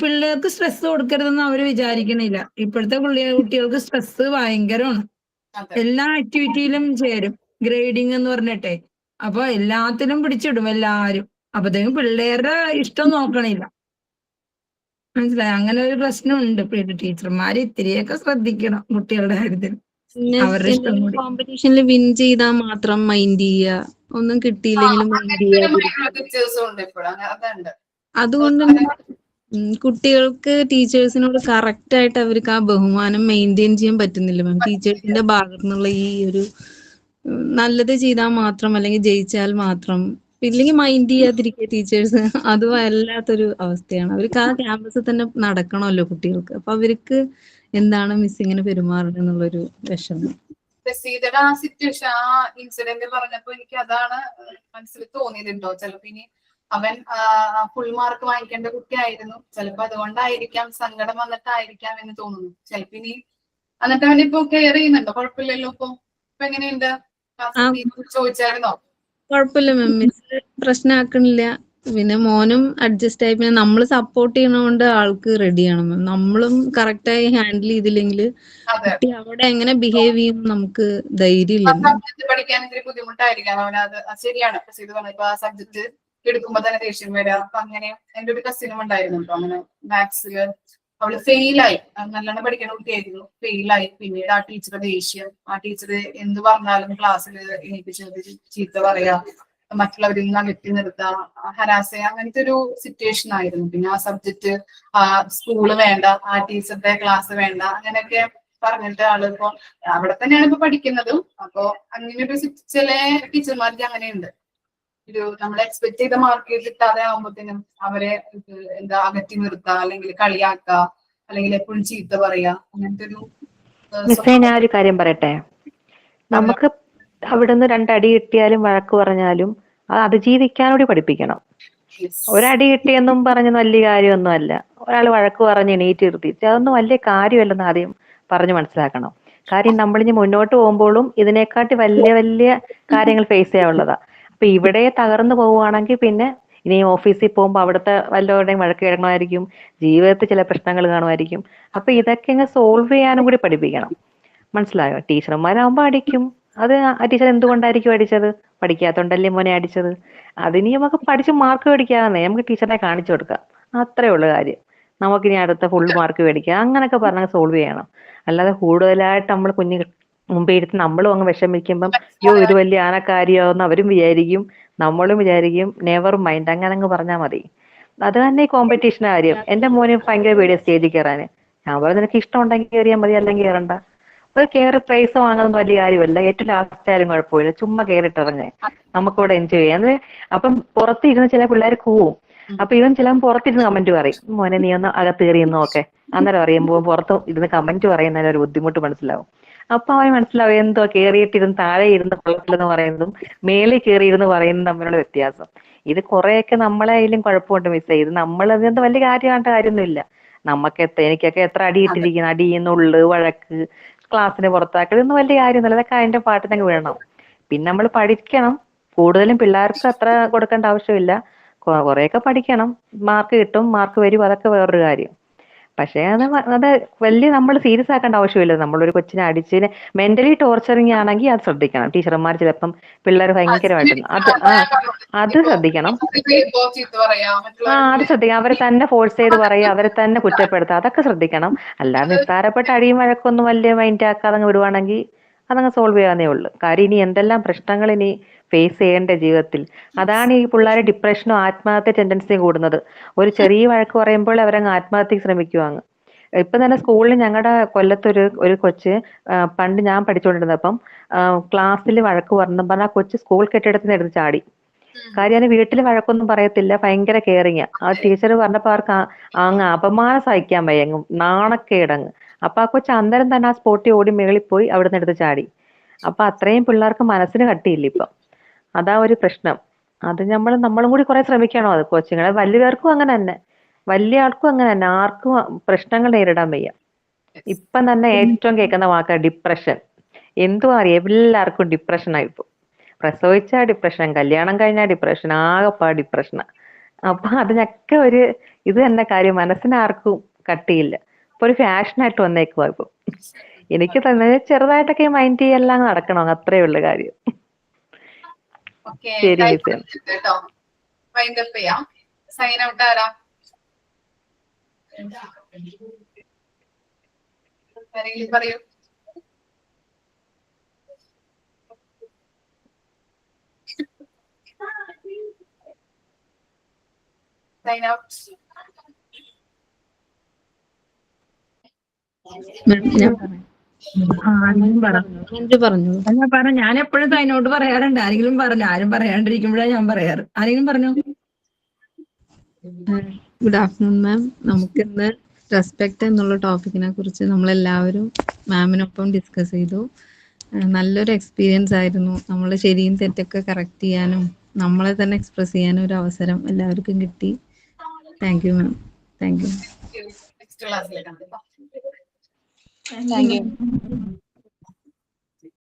പിള്ളേർക്ക് സ്ട്രെസ് കൊടുക്കരുതെന്ന് അവര് വിചാരിക്കണില്ല. ഇപ്പോഴത്തെ കുട്ടികൾക്ക് സ്ട്രെസ് ഭയങ്കരമാണ്. അതെ എല്ലാ ആക്ടിവിറ്റിയിലും ചേരും, ഗ്രേഡിംഗ് എന്ന് പറഞ്ഞിട്ടെ. അപ്പൊ എല്ലാത്തിലും പിടിച്ചിടും എല്ലാരും. അപ്പത്തേക്കും പിള്ളേരുടെ ഇഷ്ടം നോക്കണില്ല. മനസ്സിലായി? അങ്ങനെ ഒരു പ്രശ്നമുണ്ട്. ടീച്ചർമാര് ഇത്തിരിയൊക്കെ ശ്രദ്ധിക്കണം കുട്ടികളുടെ കാര്യത്തിൽ, പിന്നെ അവരുടെ ഇഷ്ടം എന്തെങ്കിലും കൂടി. കോമ്പറ്റീഷനിൽ വിൻ ചെയ്താൽ മാത്രം മൈൻഡ് ചെയ്യുക, ഒന്നും കിട്ടിയില്ലെങ്കിലും മൈൻഡ് ചെയ്യാതിരിക്കുക. ടീച്ചേഴ്സും ഉണ്ട് ഇപ്പോഴും, അതുണ്ട്. അതുകൊണ്ട് തന്നെ കുട്ടികൾക്ക് ടീച്ചേഴ്സിനോട് കറക്റ്റ് ആയിട്ട് അവർക്ക് ആ ബഹുമാനം മെയിൻറ്റെയിൻ ചെയ്യാൻ പറ്റുന്നില്ല മാം. ടീച്ചേഴ്സിന്റെ ഭാഗത്തു നിന്നുള്ള ഈ ഒരു നല്ലത് ചെയ്താൽ മാത്രം, അല്ലെങ്കിൽ ജയിച്ചാൽ മാത്രം, ഇല്ലെങ്കിൽ മൈൻഡ് ചെയ്യാതിരിക്കുക ടീച്ചേഴ്സ്. അത് വല്ലാത്തൊരു അവസ്ഥയാണ്. അവർക്ക് ആ ക്യാമ്പസിൽ തന്നെ നടക്കണമല്ലോ കുട്ടികൾക്ക്. അപ്പൊ അവർക്ക് എന്താണ് മിസ്സിങ്ങിന് പെരുമാറുന്നത് എന്നുള്ളൊരു വിഷമം. റസീദയുടെ ആ സിറ്റുവേഷൻ, ആ ഇൻസിഡന്റ് പറഞ്ഞപ്പോ എനിക്ക് അതാണ് മനസ്സിൽ തോന്നിയിട്ടുണ്ടോ. ചിലപ്പോ ഇനി അവൻ ഫുൾ മാർക്ക് വാങ്ങിക്കേണ്ട കുട്ടിയായിരുന്നു, ചിലപ്പോ അതുകൊണ്ടായിരിക്കാം, സങ്കടം വന്നിട്ടായിരിക്കാം എന്ന് തോന്നുന്നു. ചിലപ്പോ ഇനി എന്നിട്ട് അവൻ ഇപ്പൊ കെയർ ചെയ്യുന്നുണ്ടോ? കുഴപ്പമില്ലല്ലോ. ഇപ്പൊ എങ്ങനെയുണ്ട്? ചോദിച്ചായിരുന്നോ? കുഴപ്പമില്ല മാം, മിസ് പ്രശ്നമാക്കണില്ല. പിന്നെ മോനും അഡ്ജസ്റ്റ് ആയി. പിന്നെ നമ്മൾ സപ്പോർട്ട് ചെയ്യണോണ്ട് ആൾക്ക് റെഡിയാണ് മാം. നമ്മളും കറക്റ്റായി ഹാൻഡിൽ ചെയ്തില്ലെങ്കിൽ കുട്ടി അവിടെ എങ്ങനെ ബിഹേവ് ചെയ്യും നമുക്ക് ധൈര്യം ഇല്ല മാം. സബ്ജക്ട് പഠിക്കാൻ ഇത്തിരി ബുദ്ധിമുട്ടായിരിക്കാം അവനത്. ശരിയാണ്. ഇത് പറഞ്ഞപ്പോ ആ സബ്ജക്ട് എടുക്കുമ്പോ തന്നെ ദേഷ്യം വരിക. അപ്പൊ അങ്ങനെ എന്റെ ഒരു കസിനും ഉണ്ടായിരുന്നു കേട്ടോ, അങ്ങനെ മാത്സില് അവള് ഫെയിലായി. നല്ലോണം പഠിക്കുന്ന കുട്ടിയായിരുന്നു, ഫെയിലായി. പിന്നീട് ആ ടീച്ചറുടെ ദേഷ്യം, ആ ടീച്ചർ എന്ത് പറഞ്ഞാലും ക്ലാസ്സിൽ എണീപ്പിച്ച് ചീത്ത പറയാ, മറ്റുള്ളവരിൽ നിന്ന് അകറ്റി നിർത്താം, ഹരാസ് ചെയ്യുക, അങ്ങനത്തെ ഒരു സിറ്റുവേഷൻ ആയിരുന്നു. പിന്നെ ആ സബ്ജക്ട് സ്കൂള് വേണ്ട, ആ ടീച്ചറുടെ ക്ലാസ് വേണ്ട, അങ്ങനെയൊക്കെ പറഞ്ഞിട്ട് ആള് ഇപ്പൊ അവിടെ തന്നെയാണ് ഇപ്പൊ പഠിക്കുന്നതും. അപ്പൊ അങ്ങനെ ഒരു ചില ടീച്ചർമാർക്ക് അങ്ങനെയുണ്ട്, ഒരു നമ്മൾ എക്സ്പെക്ട് ചെയ്ത മാർക്ക് കിട്ടാതെ ആവുമ്പോഴത്തേനും അവരെ എന്താ അകറ്റി നിർത്തുക, അല്ലെങ്കിൽ കളിയാക്കുക, അല്ലെങ്കിൽ എപ്പോഴും ചീത്ത പറയുക, അങ്ങനത്തെ ഒരു മിസ്സേ, ഞാൻ ഒരു കാര്യം പറയട്ടെ. നമുക്ക് അവിടുന്ന് രണ്ടടി കിട്ടിയാലും വഴക്ക് പറഞ്ഞാലും അത് അതിജീവിക്കാനൂടി പഠിപ്പിക്കണം. ഒരടി കിട്ടിയെന്നും പറഞ്ഞ് വലിയ കാര്യമൊന്നും അല്ല. ഒരാൾ വഴക്ക് പറഞ്ഞ് എണീറ്റ് നിർത്തിച്ച് അതൊന്നും വലിയ കാര്യമല്ലെന്ന് ആദ്യം പറഞ്ഞു മനസ്സിലാക്കണം. കാര്യം നമ്മളിനി മുന്നോട്ട് പോകുമ്പോഴും ഇതിനെക്കാട്ടി വലിയ വലിയ കാര്യങ്ങൾ ഫേസ് ചെയ്യാനുള്ളതാ. അപ്പൊ ഇവിടെ തകർന്നു പോവുകയാണെങ്കിൽ പിന്നെ ഇനി ഓഫീസിൽ പോകുമ്പോൾ അവിടുത്തെ വല്ലവരുടെയും വഴക്ക് കേൾക്കണമായിരിക്കും, ജീവിതത്തിൽ ചില പ്രശ്നങ്ങൾ കാണുമായിരിക്കും. അപ്പൊ ഇതൊക്കെ അങ്ങ് സോൾവ് ചെയ്യാനും കൂടി പഠിപ്പിക്കണം. മനസ്സിലായോ? ടീച്ചർമാരാകുമ്പോൾ അടിക്കും, അത് ആ ടീച്ചർ എന്തുകൊണ്ടായിരിക്കും അടിച്ചത്? പഠിക്കാത്തോണ്ടല്ലേ മോനെ അടിച്ചത്? അതിനി നമുക്ക് പഠിച്ച് മാർക്ക് മേടിക്കാന്നേ, നമുക്ക് ടീച്ചറിനെ കാണിച്ചു കൊടുക്കാം, അത്രേ ഉള്ളു കാര്യം. നമുക്കിനി അടുത്ത ഫുൾ മാർക്ക് മേടിക്കാം, അങ്ങനൊക്കെ പറഞ്ഞാൽ സോൾവ് ചെയ്യണം. അല്ലാതെ കൂടുതലായിട്ട് നമ്മൾ കുഞ്ഞുങ്ങൾ മുമ്പേ ഇരുന്ന് നമ്മളും അങ്ങ് വിഷമിക്കുമ്പം അയ്യോ ഇത് വലിയ ആനക്കാരിയാവുന്ന അവരും വിചാരിക്കും, നമ്മളും വിചാരിക്കും. നെവർ മൈൻഡ്, അങ്ങനെ അങ്ങ് പറഞ്ഞാൽ മതി. അത് തന്നെ ഈ കോമ്പറ്റീഷൻ കാര്യം. എന്റെ മോന് ഭയങ്കര പേടിയ സ്റ്റേജിൽ കയറാന്. ഞാൻ പറഞ്ഞു നിനക്ക് ഇഷ്ടം ഉണ്ടെങ്കിൽ കയറിയാൽ മതി, അല്ലെങ്കിൽ കയറണ്ട. ഒരു കയറി പ്രൈസ് വാങ്ങുന്നത് വലിയ കാര്യമല്ല, ഏറ്റവും ലാസ്റ്റ് ആയാലും കുഴപ്പമില്ല, ചുമ്മാ കയറിട്ടിറങ്ങേ, നമുക്കിവിടെ എൻജോയ് ചെയ്യാം. അപ്പം പുറത്തിരുന്ന് ചില പിള്ളേർ കൂവും. അപ്പൊ ഇവൻ ചിലപ്പോൾ പുറത്തിരുന്ന് കമന്റ് പറയും, മോനെ നീ ഒന്ന് അകത്ത് കയറിയെന്നോ ഒക്കെ. അന്നേരം അറിയുമ്പോൾ പുറത്ത് ഇരുന്ന് കമന്റ് പറയുന്നതിന് ഒരു ബുദ്ധിമുട്ട് മനസ്സിലാവും. അപ്പൊ അവൻ മനസ്സിലാവും എന്തോ കയറിയിട്ടിരുന്ന് താഴെ ഇരുന്ന് കൊള്ളത്തില്ലെന്ന് പറയുന്നതും മേളിൽ കയറിയിരുന്ന് പറയുന്നതും തമ്മിലുള്ള വ്യത്യാസം. ഇത് കുറെയൊക്കെ നമ്മളെ അതിലും കുഴപ്പമുണ്ട് മിസ്സേ. ഇത് നമ്മളതിനകത്ത് വലിയ കാര്യമായിട്ട് കാര്യമൊന്നുമില്ല. എനിക്കൊക്കെ എത്ര അടി ഇട്ടിരിക്കുന്നു, അടി, നുള്ള്, വഴക്ക്, ക്ലാസ്സിന് പുറത്താക്കൽ, ഇതൊന്നും വലിയ കാര്യമൊന്നുമില്ല. അതൊക്കെ അതിന്റെ പാട്ടിനങ്ങ് വിടണം. പിന്നെ നമ്മൾ പഠിക്കണം. കൂടുതലും പിള്ളേർക്ക് അത്ര കൊടുക്കേണ്ട ആവശ്യമില്ല, കുറെയൊക്കെ പഠിക്കണം. മാർക്ക് കിട്ടും, മാർക്ക് വരും, അതൊക്കെ വേറൊരു കാര്യം. പക്ഷേ അത് വലിയ നമ്മൾ സീരിയസ് ആക്കേണ്ട ആവശ്യമില്ല. നമ്മളൊരു കൊച്ചിനെ അടിച്ചതിന് മെന്റലി ടോർച്ചറിങ് ആണെങ്കിൽ അത് ശ്രദ്ധിക്കണം. ടീച്ചർമാർ ചിലപ്പം പിള്ളേർ ഭയങ്കരമായിട്ട് അത് ശ്രദ്ധിക്കണം. അത് ശ്രദ്ധിക്കണം. അവരെ തന്നെ ഫോഴ്സ് ചെയ്ത് പറയുക, അവരെ തന്നെ കുറ്റപ്പെടുത്തുക, അതൊക്കെ ശ്രദ്ധിക്കണം. അല്ലാതെ നിസ്സാരപ്പെട്ട അടിയും വഴക്കൊന്നും വലിയ മൈൻഡ് ആക്കാതെ അങ്ങ് വിടുവാണെങ്കിൽ അതങ്ങ് സോൾവ് ചെയ്യാന്നേ ഉള്ളൂ. കാര്യം ഇനി എന്തെല്ലാം പ്രശ്നങ്ങൾ ഇനി ഫേസ് ചെയ്യേണ്ട ജീവിതത്തിൽ. അതാണ് ഈ പിള്ളേരെ ഡിപ്രഷനും ആത്മഹത്യ ടെൻഡൻസിയും കൂടുന്നത്. ഒരു ചെറിയ വഴക്ക് പറയുമ്പോൾ അവരങ്ങ് ആത്മഹത്യക്ക് ശ്രമിക്കുവാങ്ങ്. ഇപ്പൊ തന്നെ സ്കൂളിൽ ഞങ്ങളുടെ കൊല്ലത്തൊരു കൊച്ച്, പണ്ട് ഞാൻ പഠിച്ചുകൊണ്ടിരുന്നപ്പം ക്ലാസ്സിൽ വഴക്ക് പറഞ്ഞ കൊച്ച് സ്കൂൾ കെട്ടിടത്തിന് എടുത്ത് ചാടി. കാര്യം അതിന് വീട്ടിൽ വഴക്കൊന്നും പറയത്തില്ല, ഭയങ്കര കെയറിങ്. ആ ടീച്ചർ പറഞ്ഞപ്പോ അവർക്ക് അങ്ങ് അപമാനം സഹിക്കാൻ വയ്യങ്ങും, നാണക്കേടങ്ങ്. അപ്പൊ ആ കൊച്ച് അന്നേരം തന്നെ ആ സ്പോട്ടിൽ ഓടി മേളിൽ പോയി അവിടുന്ന് എടുത്ത് ചാടി. അപ്പൊ അത്രയും പിള്ളേർക്ക് മനസ്സിന് കട്ടിയില്ല ഇപ്പം. അതാ ഒരു പ്രശ്നം. അത് നമ്മളും കൂടി കുറെ ശ്രമിക്കണം. അത് കൊച്ചുങ്ങളെ വലിയവർക്കും അങ്ങനെ തന്നെ, വലിയ ആൾക്കും അങ്ങനെ തന്നെ. ആർക്കും പ്രശ്നങ്ങൾ നേരിടാൻ വയ്യ. ഇപ്പം തന്നെ ഏറ്റവും കേൾക്കുന്ന വാക്കാ ഡിപ്രഷൻ. എന്തുവാ അറിയാം, എല്ലാവർക്കും ഡിപ്രഷനായിപ്പോ. പ്രസവിച്ചാ ഡിപ്രഷൻ, കല്യാണം കഴിഞ്ഞാൽ ഡിപ്രഷൻ, ആകെപ്പാ ഡിപ്രഷനാ. അപ്പൊ അതിനൊക്കെ ഇത് തന്നെ കാര്യം. മനസ്സിന് ആർക്കും കട്ടിയില്ല. ഇപ്പൊ ഒരു ഫാഷനായിട്ട് വന്നേക്കുവാ ഇപ്പൊ. എനിക്ക് തന്നെ ചെറുതായിട്ടൊക്കെ മൈൻഡ് ചെയ്യെല്ലാം നടക്കണം, അത്രേ ഉള്ളു കാര്യം. ഓക്കെ, ശരി മിസ്സേ. കേട്ടോ. വൈൻഡപ്പ് ചെയ്യാം. സൈൻ ഔട്ട് ആരാ? ആരെങ്കിലും പറയൂ. Sign out. ഞാൻ എപ്പോഴും സൈനോട്ട് പറയാറുണ്ട്. ആരെങ്കിലും പറഞ്ഞു? ആരും പറയാണ്ടിരിക്കുമ്പോഴാണ് ഞാൻ പറയാറ്. ആരെങ്കിലും പറഞ്ഞു? ഗുഡ് ആഫ്റ്റർനൂൺ മാം. നമുക്കിന്ന് റെസ്പെക്ട് എന്നുള്ള ടോപ്പിക്കിനെ കുറിച്ച് നമ്മളെല്ലാവരും മാമിനൊപ്പം ഡിസ്കസ് ചെയ്തു. നല്ലൊരു എക്സ്പീരിയൻസ് ആയിരുന്നു. നമ്മൾ ശരിയും തെറ്റൊക്കെ കറക്റ്റ് ചെയ്യാനും നമ്മളെ തന്നെ എക്സ്പ്രസ് ചെയ്യാനും ഒരു അവസരം എല്ലാവർക്കും കിട്ടി. Thank you ma'am. Thank U. Next ക്ലാസ്സിലേക്ക്. Thank you.